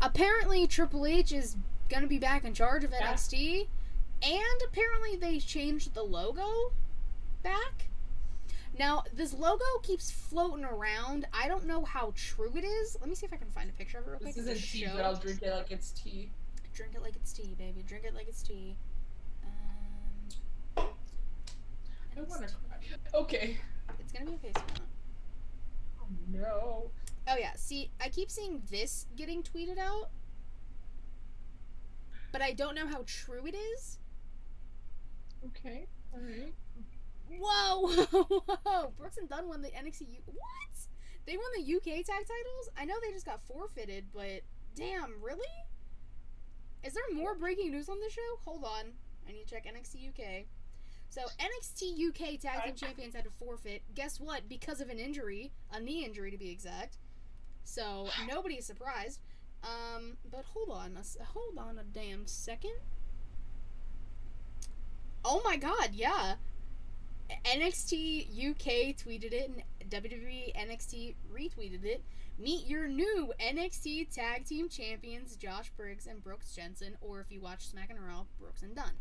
Apparently, Triple H is gonna be back in charge of NXT, and apparently they changed the logo back. Now, this logo keeps floating around. I don't know how true it is. Let me see if I can find a picture of it real quick. This isn't tea, but I'll drink it like it's tea. Drink it like it's tea, baby. Drink it like it's tea. I wanna cry. Okay. It's gonna be a face one. Oh no. Oh yeah, see, I keep seeing this getting tweeted out, but I don't know how true it is. Okay, alright. Whoa! Whoa! Brooks and Dunn won the NXT What? They won the UK tag titles? I know they just got forfeited, but damn, really? Is there more breaking news on this show? Hold on. I need to check NXT UK. So, NXT UK Tag Team Champions had to forfeit. Guess what? Because of an injury. A knee injury, to be exact. So, nobody's surprised. But hold on a damn second. Oh my god, yeah. NXT UK tweeted it, and WWE NXT retweeted it. Meet your new NXT Tag Team Champions, Josh Briggs and Brooks Jensen, or if you watch Smack and Raw, Brooks and Dunn.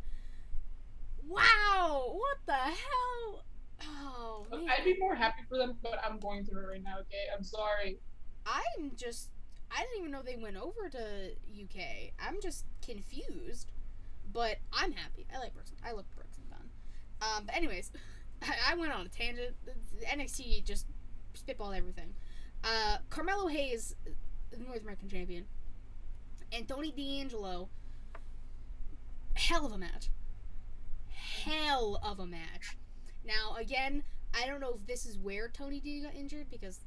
Wow! What the hell? Oh, man. I'd be more happy for them, but I'm going through it right now, okay? I'm sorry. I didn't even know they went over to UK. I'm just confused. But I'm happy. I like Brooks. I love Brooks and Dunn. But anyways, I went on a tangent. NXT just spitballed everything. Carmelo Hayes, the North American champion, and Tony D'Angelo, hell of a match. Hell of a match. Now, again, I don't know if this is where Tony D got injured, because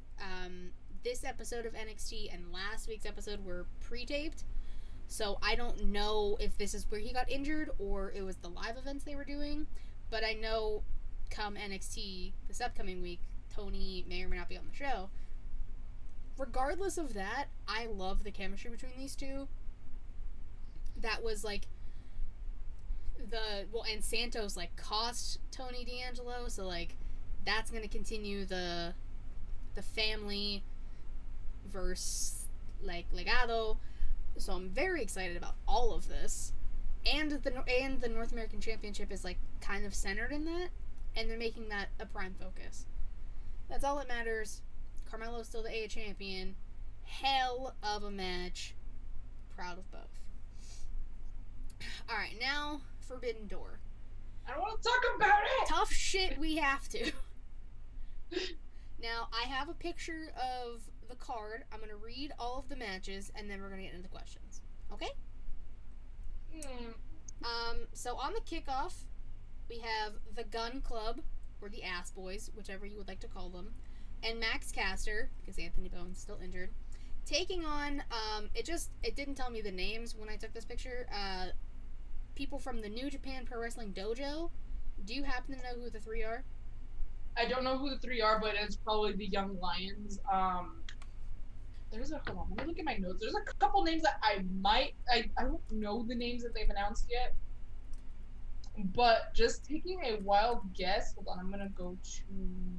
this episode of NXT and last week's episode were pre-taped. So I don't know if this is where he got injured or it was the live events they were doing. But I know come NXT this upcoming week, Tony may or may not be on the show. Regardless of that, I love the chemistry between these two. That was like and Santos like cost Tony D'Angelo, so like that's gonna continue the family versus like legado. So I'm very excited about all of this, and the North American Championship is like kind of centered in that, and they're making that a prime focus. That's all that matters. Carmelo's still the A champion. Hell of a match. Proud of both. All right, now Forbidden Door. I don't want to talk about it. Tough shit. We have to. Now, I have a picture of the card. I'm going to read all of the matches, and then we're going to get into the questions. Okay? So on the kickoff, we have the Gun Club or the Ass Boys, whichever you would like to call them, and Max Caster, because Anthony Bowen's still injured, taking on, it didn't tell me the names when I took this picture, people from the New Japan Pro Wrestling Dojo. Do you happen to know who the three are? I don't know who the three are, but it's probably the Young Lions. Hold on, let me look at my notes. There's a couple names that I don't know the names that they've announced yet. But just taking a wild guess, hold on, I'm gonna go to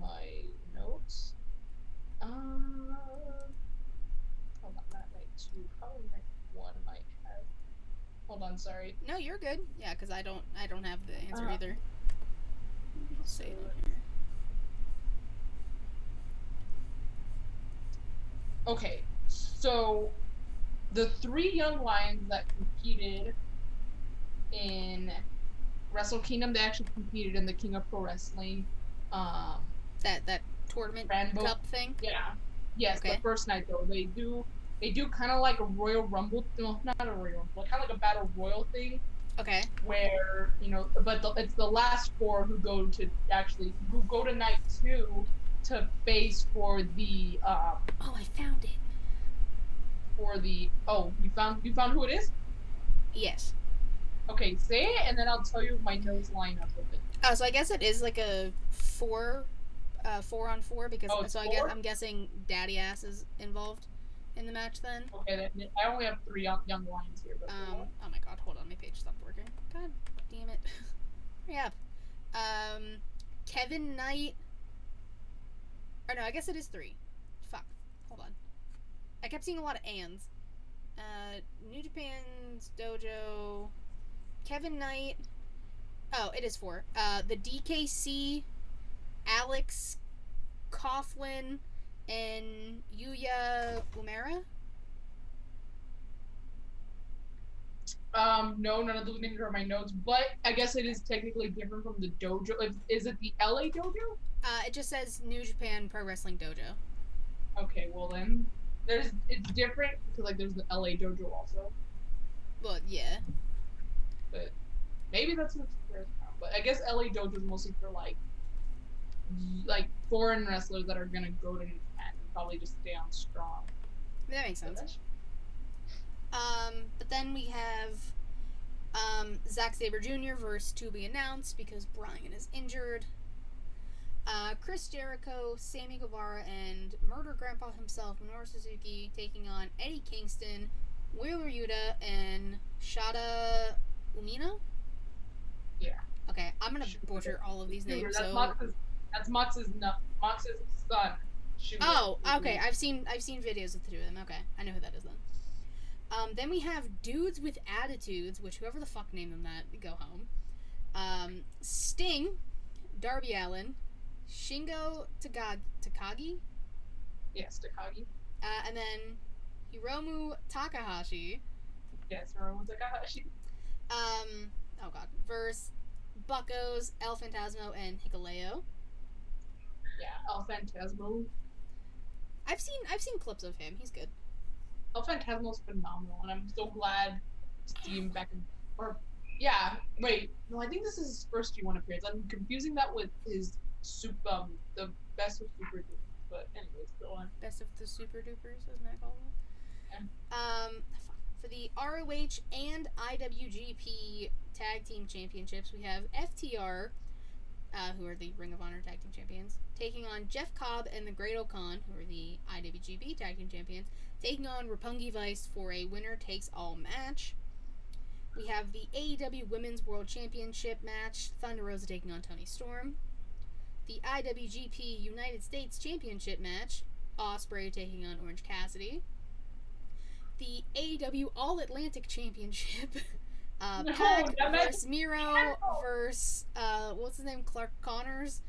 my notes. Hold on, not night 2, probably night 1 might have. Hold on, sorry. No, you're good. Yeah, because I don't have the answer either. I'll say it here. Okay, so the 3 Young Lions that competed in Wrestle Kingdom, they actually competed in the King of Pro Wrestling. That tournament cup thing? Yeah. Yes, okay. The first night though. They do kind of like a Royal Rumble, no, not a Royal Rumble, kind of like a Battle Royal thing. Okay. Where, it's the last 4 who go to night 2 to face for the I found it. You found who it is? Yes. Okay, say it and then I'll tell you my notes line up with it. Oh, so I guess it is like a 4 on 4 because I'm guessing Daddy Ass is involved in the match then. Okay, then I only have 3 young lions here. But oh my god, hold on, my page stopped working. God damn it. Hurry up. Kevin Knight. Or no, I guess it is 3. Fuck. Hold on. I kept seeing a lot of ands. New Japan's Dojo. Kevin Knight. Oh, it is 4. The DKC, Alex Coughlin, and Yuya Umera? No, none of those names are in my notes, but I guess it is technically different from the dojo. Is it the LA dojo? It just says New Japan Pro Wrestling Dojo. Okay, well then, it's different, because, there's the LA dojo also. Well, yeah. But maybe that's what's first now. But I guess LA dojo is mostly for, foreign wrestlers that are gonna go to Japan and probably just stay on strong. That makes sense. But then we have Zack Saber Jr. versus to be announced because Brian is injured. Chris Jericho, Sammy Guevara, and Murder Grandpa himself, Minoru Suzuki, taking on Eddie Kingston, Wheeler Yuta, and Shada Umino? Yeah. Okay, I'm gonna butcher all of these names. That's Mox's son. Oh, okay. I've seen videos of the 2 of them. Okay, I know who that is then. Then we have Dudes with Attitudes, which whoever the fuck named them that, go home. Sting, Darby Allin, Shingo Takagi? Yes, Takagi. And then Hiromu Takahashi. Yes, Hiromu Takahashi. Oh god. Versus Buckos, El Phantasmo, and Hikuleo. Yeah, El Phantasmo. I've seen clips of him. He's good. El Phantasmo's phenomenal, and I'm so glad to see him back in. I think this is his first G1 appearance. I'm confusing that with his the Best of Super Dupers. But anyways, go on. Best of the Super Dupers, isn't that called? Yeah. For the ROH and IWGP Tag Team Championships, we have FTR, who are the Ring of Honor Tag Team Champions, taking on Jeff Cobb and the Great O'Khan, who are the IWGP Tag Team Champions, taking on Roppongi Vice for a winner-takes-all match. We have the AEW Women's World Championship match, Thunder Rosa taking on Toni Storm. The IWGP United States Championship match, Ospreay taking on Orange Cassidy. The AEW All-Atlantic Championship, Pac versus Miro versus, what's his name, Clark Connors,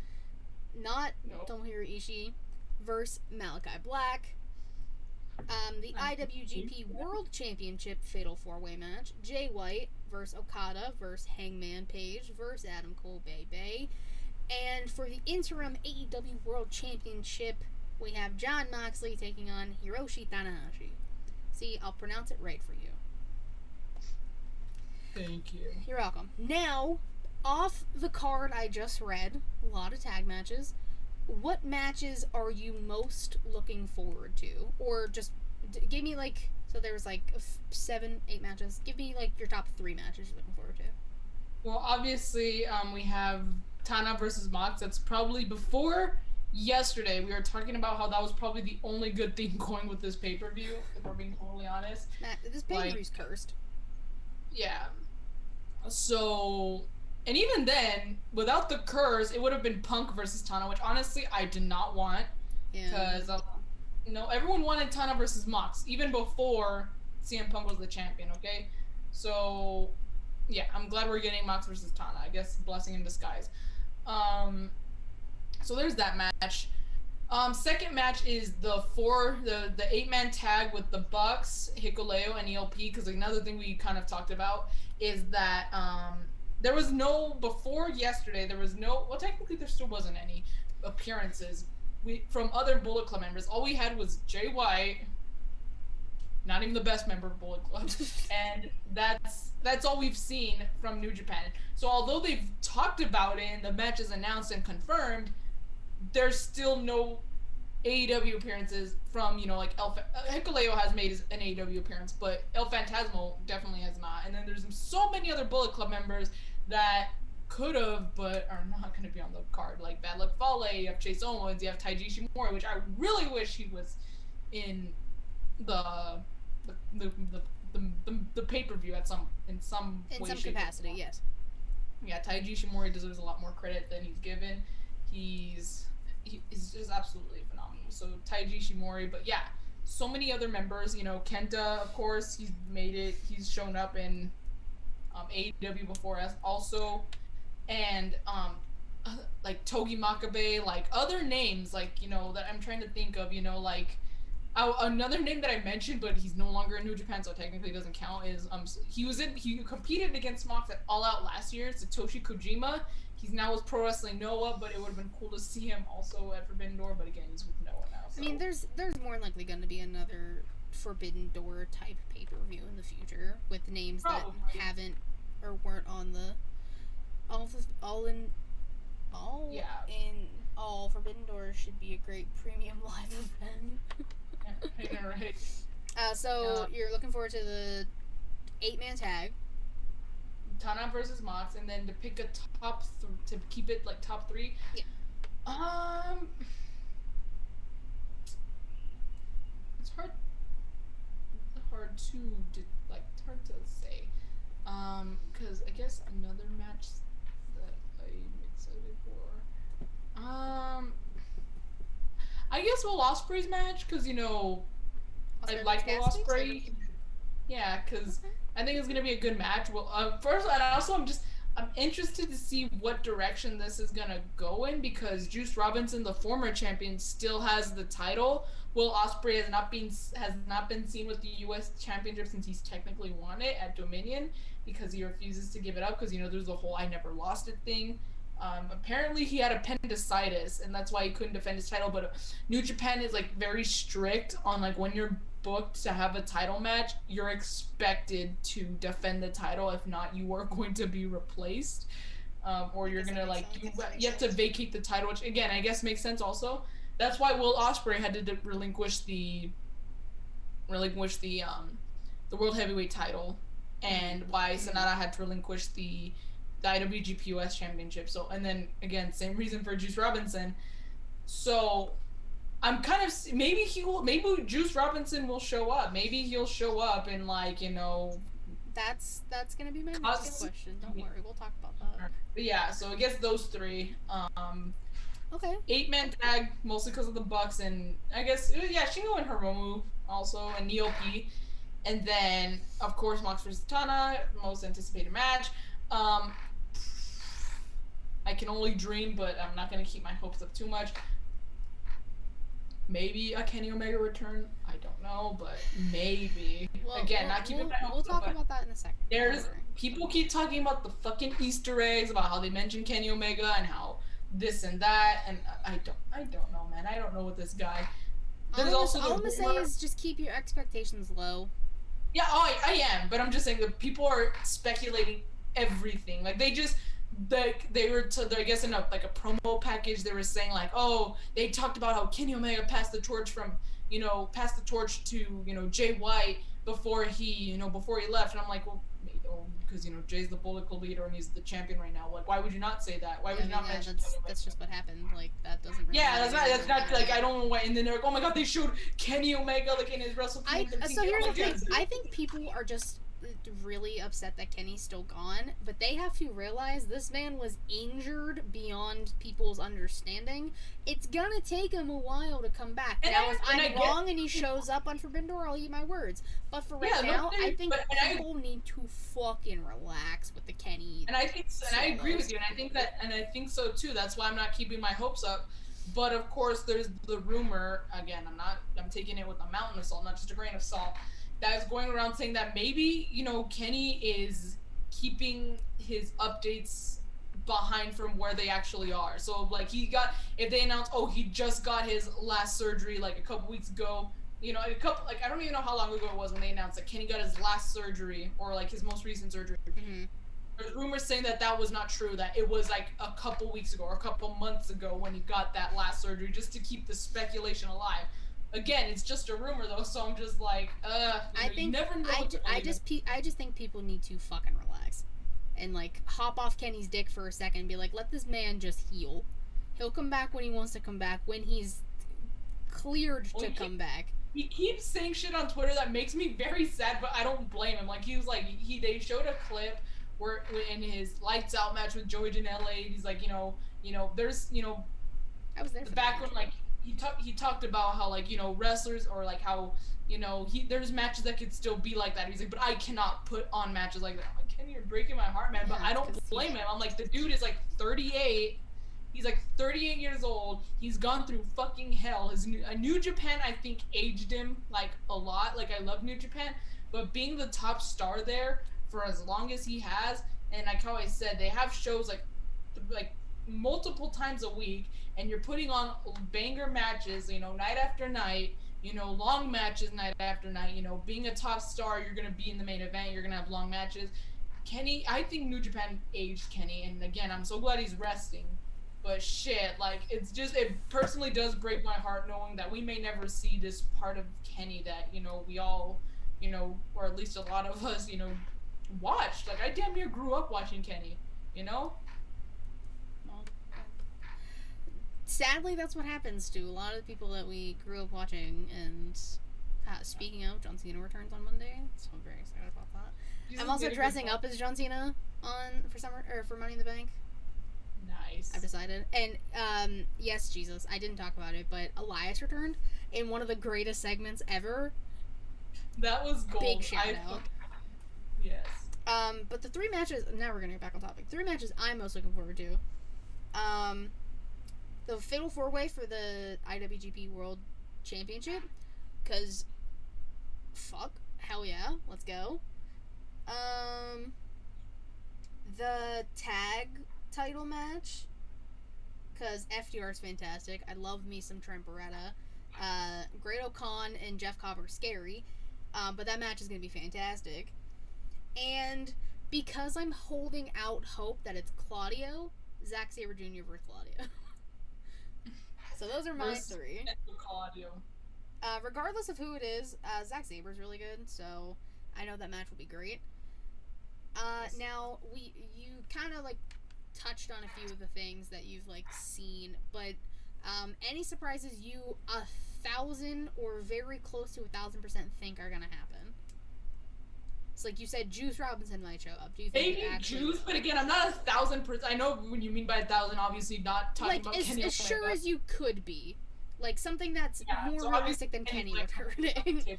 Tomohiro Ishii, versus Malachi Black. The IWGP World Championship Fatal 4-Way match, Jay White versus Okada versus Hangman Page versus Adam Cole Bay. And for the interim AEW World Championship, we have Jon Moxley taking on Hiroshi Tanahashi. See, I'll pronounce it right for you. Thank you. You're welcome. Now, off the card I just read, a lot of tag matches. What matches are you most looking forward to? Or just give me like, so there was like 7, 8 matches. Give me like your top 3 matches you're looking forward to. Well, obviously, we have Tana versus Mox. That's probably before yesterday. We were talking about how that was probably the only good thing going with this pay-per-view, if we're being totally honest. This pay-per-view's cursed. Yeah. So, and even then, without the curse, it would have been Punk versus Tana, which honestly I did not want. Yeah. Because, everyone wanted Tana versus Mox, even before CM Punk was the champion, okay? So, yeah, I'm glad we're getting Mox versus Tana. I guess blessing in disguise. So there's that match. Second match is the 8-man tag with the Bucks, Hikuleo, and ELP. Because another thing we kind of talked about is that there was no, before yesterday, there was no, well, technically there still wasn't any appearances from other Bullet Club members. All we had was Jay White, not even the best member of Bullet Club, and that's all we've seen from New Japan. So although they've talked about it and the match is announced and confirmed, there's still no AEW appearances from, like Hikuleo has made an AEW appearance, but El Phantasmo definitely has not. And then there's so many other Bullet Club members that could have, but are not going to be on the card. Like Bad Luck Fale, you have Chase Owens, you have Taiji Ishimori, which I really wish he was in the pay-per-view in some capacity, yes. Yeah, Taiji Ishimori deserves a lot more credit than he's given. He's just absolutely phenomenal. So Taiji Ishimori, but yeah, so many other members. Kenta, of course, he's made it. He's shown up in AEW before us also, and like Togi Makabe, like other names, like that I'm trying to think of. Another name that I mentioned, but he's no longer in New Japan, so technically doesn't count, is he competed against Mox at All Out last year, Satoshi Kojima. He's now with Pro Wrestling Noah, but it would have been cool to see him also at Forbidden Door, but again, he's with Noah now. So. I mean, there's more likely going to be another Forbidden Door type pay-per-view in the future with names Probably. that haven't or weren't on the all Forbidden Door should be a great premium live event. I know, right? So you're looking forward to the 8-man tag. Tana versus Mox, and then to pick a to keep it like top 3. Yeah. It's hard to say. Because I guess another match that I'm excited for. I guess Will Ospreay's match, because I like Will Ospreay. Yeah, because I think it's gonna be a good match. Well, first, and also I'm interested to see what direction this is gonna go in, because Juice Robinson, the former champion, still has the title. Will Ospreay has not been seen with the U.S. Championship since he's technically won it at Dominion, because he refuses to give it up, because there's the whole "I never lost it" thing. Apparently he had appendicitis, and that's why he couldn't defend his title. But New Japan is like very strict on like when you're booked to have a title match, you're expected to defend the title. If not, you are going to be replaced, or you're gonna you have to vacate the title. Which again, I guess makes sense. Also, that's why Will Ospreay had to relinquish the World Heavyweight title, and why Sonata had to relinquish the IWGP US Championship. So, and then again, same reason for Juice Robinson. So, I'm kind of maybe Juice Robinson will show up. Maybe he'll show up and That's gonna be my next question. Don't worry, we'll talk about that. But yeah, so I guess those 3. Okay. 8-man tag, mostly because of the Bucks, and I guess Shingo and Hiromu also, and EOP, and then of course Mox vs Tana, most anticipated match. I can only dream, but I'm not going to keep my hopes up too much. Maybe a Kenny Omega return. I don't know, but maybe. Not keeping my hopes up. We'll talk about that in a second. People keep talking about the fucking Easter eggs, about how they mentioned Kenny Omega and how this and that, and I don't know, man. I don't know what this guy. All I'm gonna say is just keep your expectations low. Yeah, I am, but I'm just saying that people are speculating everything. Like they were I guess in a promo package they were saying like, oh, they talked about how Kenny Omega passed the torch to Jay White before he left, and I'm like, well, because Jay's the Bullet Club leader and he's the champion right now. Like, why would you not say that? Why would you not mention Kenny Omega? That's just what happened. Like, that doesn't really. Yeah, that's not like, I don't know why. And then they're like, oh my god, they showed Kenny Omega like in his Wrestle Kingdom 13. So here's the thing. I think people are just really upset that Kenny's still gone, but they have to realize this man was injured beyond people's understanding. It's gonna take him a while to come back. Now, if I'm wrong and he shows up on Forbidden Door, I'll eat my words. But for right now, I think people need to fucking relax with the Kenny. And I think, and I agree with you, and I think so too. That's why I'm not keeping my hopes up. But of course, there's the rumor. Again, I'm taking it with a mountain of salt, not just a grain of salt. That's going around saying that maybe, Kenny is keeping his updates behind from where they actually are. So, like, if they announce, oh, he just got his last surgery, like, a couple weeks ago, I don't even know how long ago it was when they announced that Kenny got his last surgery, or, like, his most recent surgery. Mm-hmm. There's rumors saying that was not true, that it was, like, a couple weeks ago, or a couple months ago when he got that last surgery, just to keep the speculation alive. Again, it's just a rumor though, so I'm just like, you never know. I just think people need to fucking relax, and like hop off Kenny's dick for a second and be like, let this man just heal. He'll come back when he wants to come back, when he's cleared to come back. He keeps saying shit on Twitter that makes me very sad, but I don't blame him. Like, he was like, they showed a clip where in his Lights Out match with Joey Janela, he's like, there's, I was there for back when, like, he talked about how, like, wrestlers, or like how, there's matches that could still be like that. He's like, but I cannot put on matches like that. I'm like, Kenny, you're breaking my heart, man. But I don't blame him. I'm like, the dude is like 38. He's like 38 years old. He's gone through fucking hell. New Japan, I think, aged him like a lot. Like, I love New Japan, but being the top star there for as long as he has, and like how I said, they have shows like multiple times a week, and you're putting on banger matches, night after night, long matches night after night, being a top star, you're going to be in the main event, you're going to have long matches. Kenny, I think New Japan aged Kenny, and again, I'm so glad he's resting, but shit, like, it personally does break my heart knowing that we may never see this part of Kenny that, we all, or at least a lot of us, watched. Like, I damn near grew up watching Kenny, Sadly, that's what happens to a lot of the people that we grew up watching. And speaking of, John Cena returns on Monday, so I'm very excited about that. I'm also dressing up as John Cena for Money in the Bank. Nice. I've decided. And yes, Jesus, I didn't talk about it, but Elias returned in one of the greatest segments ever. That was gold. Big shout out. Yes. But the three matches. Now we're gonna get back on topic. 3 matches I'm most looking forward to. The Fatal 4-Way for the IWGP World Championship, because fuck, hell yeah, let's go. The tag title match, because FTR is fantastic. I love me some Trent Beretta. Great Khan and Jeff Cobb are scary, but that match is going to be fantastic. And because I'm holding out hope that it's Claudio, Zack Saber Jr. versus Claudio. So those are my 3. Claudio. Regardless of who it is, Zack Saber's really good, so I know that match will be great. Yes. Now, you kind of, like, touched on a few of the things that you've, like, seen, but any surprises you 1,000 or very close to 1,000% think are gonna happen? It's like you said, Juice Robinson might show up. Do you think maybe Juice? But again, I'm not 1,000%. I know when you mean by 1,000, obviously not talking about Kenny. Like, as sure as you could be. Like, something that's more realistic than Kenny returning. Yeah,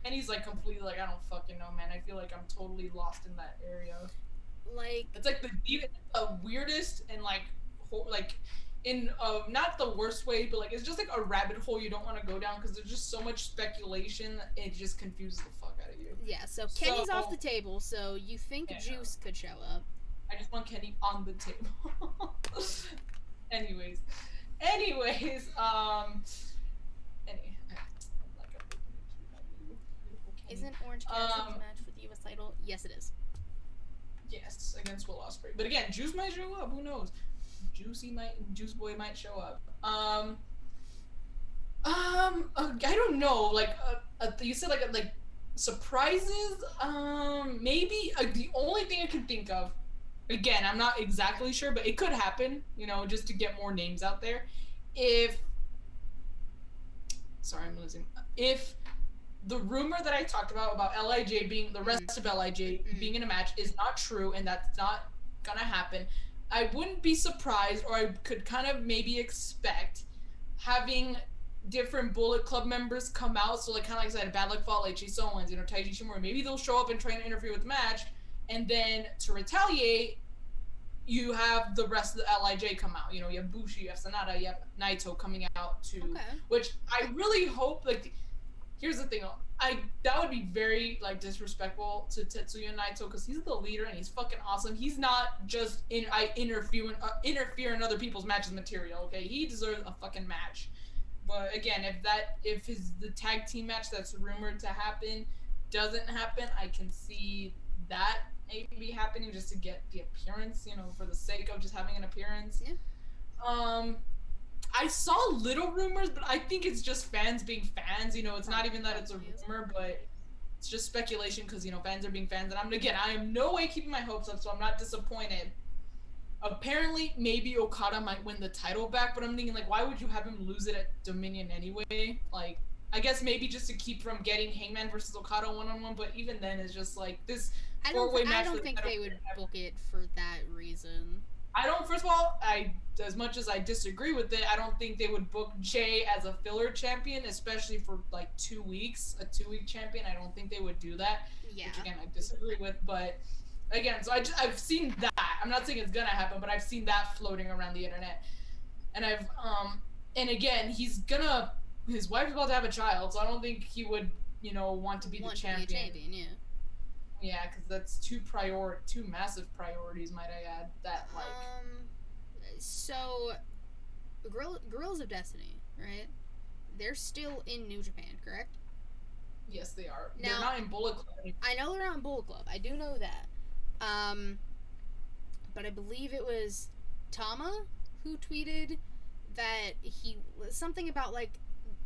Kenny's, like, completely, like, I don't fucking know, man. I feel like I'm totally lost in that area. Like... It's, like, the weirdest and, like, in not the worst way, but like it's just like a rabbit hole you don't want to go down because there's just so much speculation. It just confuses the fuck out of you. Yeah, so Kenny's off the table. So you think Juice could show up? I just want Kenny on the table. Anyways, Isn't Orange Cassidy's match for the U.S. title? Yes, it is. Yes, against Will Ospreay. But again, Juice might show up. Who knows? Juice Boy might show up. I don't know. Like, you said like surprises. Maybe the only thing I could think of. Again, I'm not exactly sure, but it could happen. You know, just to get more names out there. If sorry, I'm losing. If the rumor that I talked about LIJ being the rest of LIJ being in a match is not true, and that's not gonna happen, I wouldn't be surprised, or I could kind of maybe expect having different Bullet Club members come out. So like kind of like I said, Bad Luck Fale, like Chase Owens, you know, Taiji Shimura. Maybe they'll show up and try to interfere with the match, and then to retaliate, you have the rest of the LIJ come out. You know, you have Bushi, you have Sanada, you have Naito coming out too. Okay. Which I really hope, like, here's the thing, that would be very like disrespectful to Tetsuya Naito, because he's the leader and he's fucking awesome. He's not just interfere in other people's matches material. Okay, he deserves a fucking match. But again, if the tag team match that's rumored to happen doesn't happen, I can see that maybe happening just to get the appearance, you know, for the sake of just having an appearance. Yeah. I saw little rumors, but I think it's just fans being fans. You know, it's not even that it's a rumor, but it's just speculation because, you know, fans are being fans. And I am no way keeping my hopes up, so I'm not disappointed. Apparently, maybe Okada might win the title back, but I'm thinking, like, why would you have him lose it at Dominion anyway? Like, I guess maybe just to keep from getting Hangman versus Okada one-on-one, but even then, it's just like this four-way match. I don't think they would book it for that reason. First of all, as much as I disagree with it, I don't think they would book Jay as a filler champion, especially for like 2 weeks, a 2-week champion. I don't think they would do that. Yeah. Which again, I disagree with, but again, so I've seen that. I'm not saying it's gonna happen, but I've seen that floating around the internet. And and again, his wife is about to have a child, so I don't think he would, you know, want to be the champion. To be a champion, yeah. Yeah, because that's two massive priorities, might I add. That like. So, Guerrillas of Destiny, right? They're still in New Japan, correct? Yes, they are. Now, they're not in Bullet Club anymore. I know they're not in Bullet Club. I do know that. But I believe it was Tama who tweeted that something about like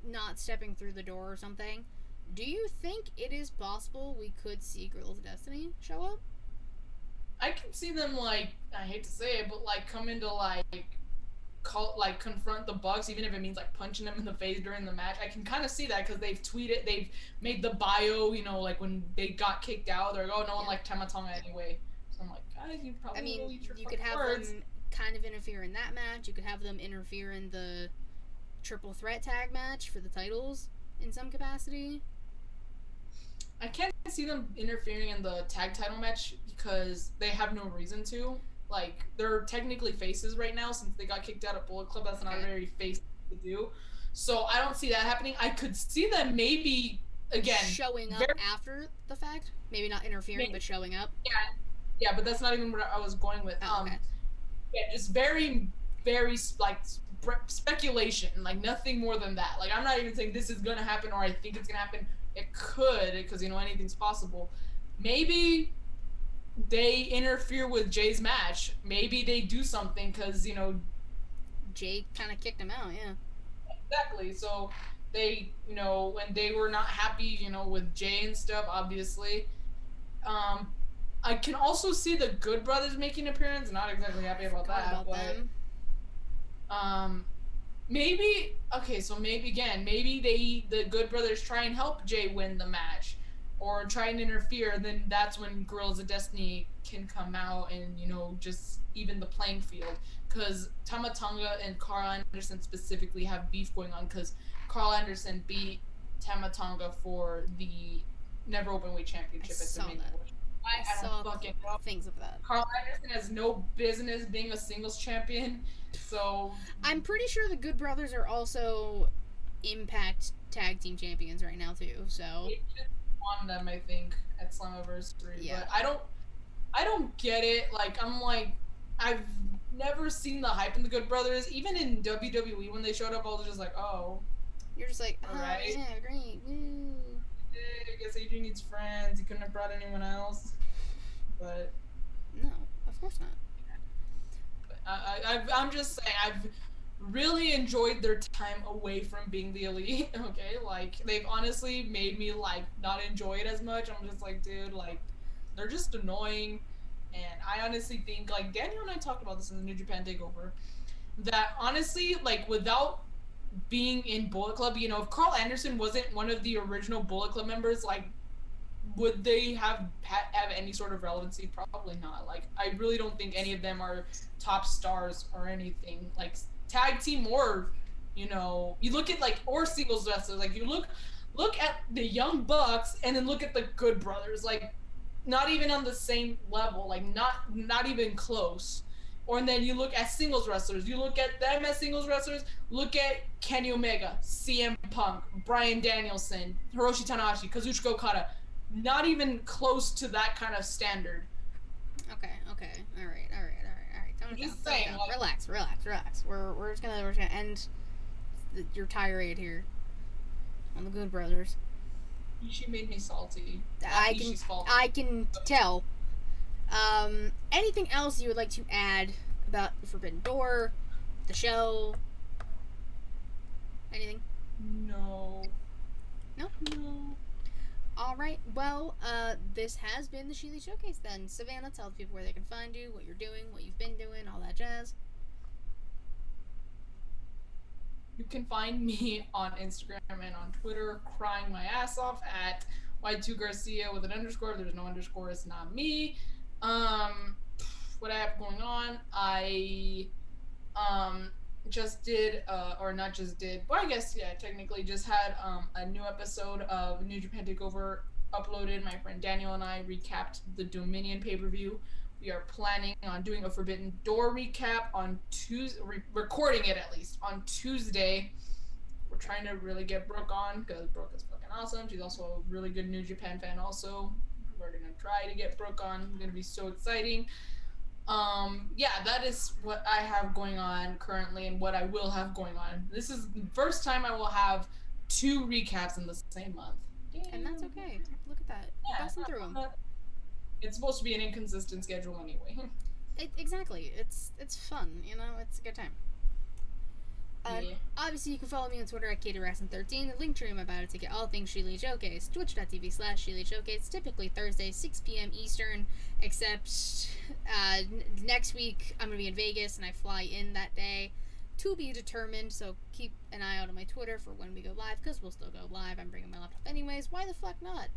not stepping through the door or something. Do you think it is possible we could see Guerrillas of Destiny show up? I can see them, like, I hate to say it, but like come into confront the Bucks, even if it means like punching them in the face during the match. I can kind of see that because they've made the bio, you know, like when they got kicked out, they're like, oh, no one liked Tama Tonga anyway. So I'm like, guys, you probably will eat your you could have words. them kind of interfere in that match. You could have them interfere in the triple threat tag match for the titles in some capacity. I can't see them interfering in the tag title match because they have no reason to. Like, they're technically faces right now since they got kicked out of Bullet Club. That's not a very face to do. So I don't see that happening. I could see them maybe, again... showing up after the fact? Maybe not interfering, but showing up? Yeah, but that's not even what I was going with. Oh, okay. Yeah, just very, very, like, speculation. Like, nothing more than that. Like, I'm not even saying this is going to happen or I think it's going to happen. It could, because, you know, anything's possible. Maybe they interfere with Jay's match. Maybe they do something, because, you know... Jay kind of kicked him out, yeah. Exactly. So, they, you know, when they were not happy, you know, with Jay and stuff, obviously. I can also see the Good Brothers making an appearance. Not exactly happy about that, but... Maybe, okay, so maybe the Good Brothers try and help Jay win the match, or try and interfere, and then that's when Guerrillas of Destiny can come out and, you know, just even the playing field. Because Tama Tonga and Carl Anderson specifically have beef going on, because Carl Anderson beat Tama Tonga for the Never Openweight Championship at Dominion. I don't fucking know. Things of that. Carl Anderson has no business being a singles champion, so... I'm pretty sure the Good Brothers are also Impact Tag Team Champions right now, too, so... They just won them, I think, at Slammiversary, yeah. But I don't get it. Like, I'm like... I've never seen the hype in the Good Brothers. Even in WWE, when they showed up, I was just like, oh... You're just like, oh, right. Yeah, great, woo... I guess Adrian needs friends. He couldn't have brought anyone else. But No, of course not. I'm just saying, I've really enjoyed their time away from being the elite. Okay, like they've honestly made me like not enjoy it as much. I'm just like, dude, like they're just annoying. And I honestly think, like Daniel and I talked about this in the New Japan Takeover, that honestly, like without being in Bullet Club, you know, if Carl Anderson wasn't one of the original Bullet Club members, like would they have any sort of relevancy? Probably not. Like I really don't think any of them are top stars or anything. Like tag team or, you know, you look at like or singles wrestlers. Like you look at the Young Bucks and then look at the Good Brothers. Like not even on the same level. Like not even close. Or and then you look at singles wrestlers. You look at them as singles wrestlers. Look at Kenny Omega, CM Punk, Bryan Danielson, Hiroshi Tanahashi, Kazuchika Okada. Not even close to that kind of standard. Okay. All right. I'm just saying. Like, Relax. We're just gonna end your tirade here on the Good Brothers. she made me salty. I can tell. Anything else you would like to add about Forbidden Door, the show? Anything? No. No. All right. Well, this has been the ShElite Showcase. Then, Savannah, tell the people where they can find you, what you're doing, what you've been doing, all that jazz. You can find me on Instagram and on Twitter, crying my ass off at Y2Garcia with an underscore. If there's no underscore, it's not me. What I have going on, I just did, or not just did, but I guess, yeah, technically just had a new episode of New Japan Takeover uploaded. My friend Daniel and I recapped the Dominion pay-per-view. We are planning on doing a Forbidden Door recap on Tuesday, recording it at least, on Tuesday. We're trying to really get Brooke on, because Brooke is fucking awesome. She's also a really good New Japan fan also. We're going to try to get Brooke on. It's going to be so exciting. Yeah, that is what I have going on currently and what I will have going on. This is the first time I will have 2 recaps in the same month. Damn. And that's okay. Look at that. Yeah, busting through them. It's supposed to be an inconsistent schedule anyway. Exactly. It's fun, you know? It's a good time. Yeah. Obviously, you can follow me on Twitter at KatieRasson13. The link tree I'm about to get all things ShElite Showcase. Twitch.tv/ShElite Showcase. Typically Thursday, 6 p.m. Eastern. Except next week, I'm going to be in Vegas, and I fly in that day. To be determined, so keep an eye out on my Twitter for when we go live, because we'll still go live. I'm bringing my laptop anyways. Why the fuck not?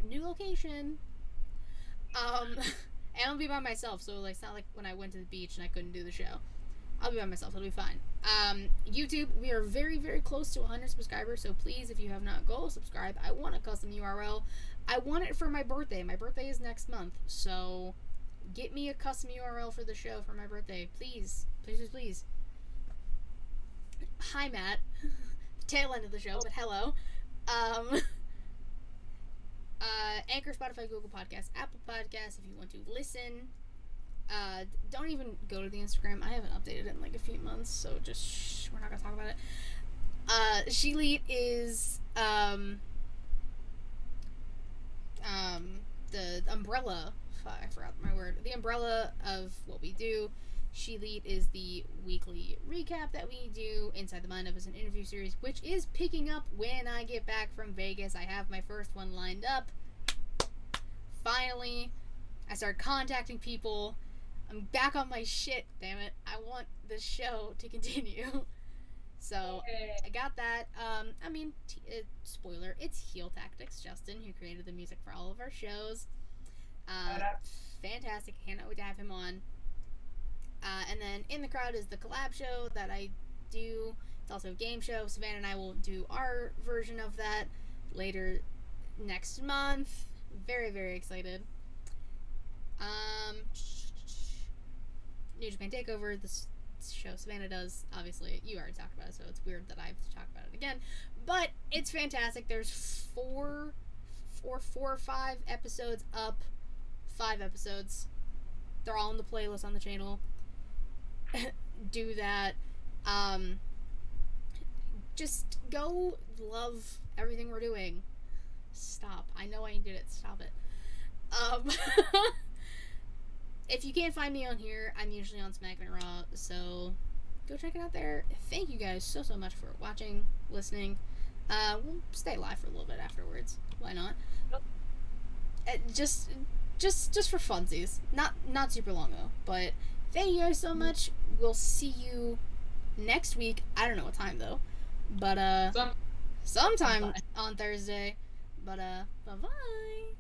New location. And I'll be by myself, so like, it's not like when I went to the beach and I couldn't do the show. I'll be by myself. It'll be fine. YouTube, we are very, very close to 100 subscribers, so please, if you have not, go subscribe. I want a custom URL. I want it for my birthday. My birthday is next month, so get me a custom URL for the show for my birthday. Please. Please. Hi, Matt. The tail end of the show, but hello. Anchor, Spotify, Google Podcasts, Apple Podcasts, if you want to listen. Don't even go to the Instagram. I haven't updated it in like a few months, so just we're not gonna talk about it. ShElite is the umbrella. I forgot my word. The umbrella of what we do. ShElite is the weekly recap that we do. Inside the Mind of is an interview series, which is picking up when I get back from Vegas. I have my first one lined up. Finally, I started contacting people. I'm back on my shit, damn it. I want the show to continue. So, I got that. Spoiler, it's Heel Tactics, Justin, who created the music for all of our shows. Fantastic. Can't wait to have him on. And then In the Crowd is the collab show that I do. It's also a game show. Savannah and I will do our version of that later next month. Very, very excited. New Japan Takeover, this show Savannah does. Obviously, you already talked about it, so it's weird that I have to talk about it again. But it's fantastic. There's 4 or 5 episodes up. 5 episodes. They're all in the playlist on the channel. Do that. Just go love everything we're doing. Stop. I know I did it. Stop it. if you can't find me on here, I'm usually on Smack and Raw, so go check it out there. Thank you guys so much for watching, listening. We'll stay live for a little bit afterwards. Why not? Just for funsies. Not super long though. But thank you guys so much. We'll see you next week. I don't know what time though. But sometime on Thursday. But bye-bye.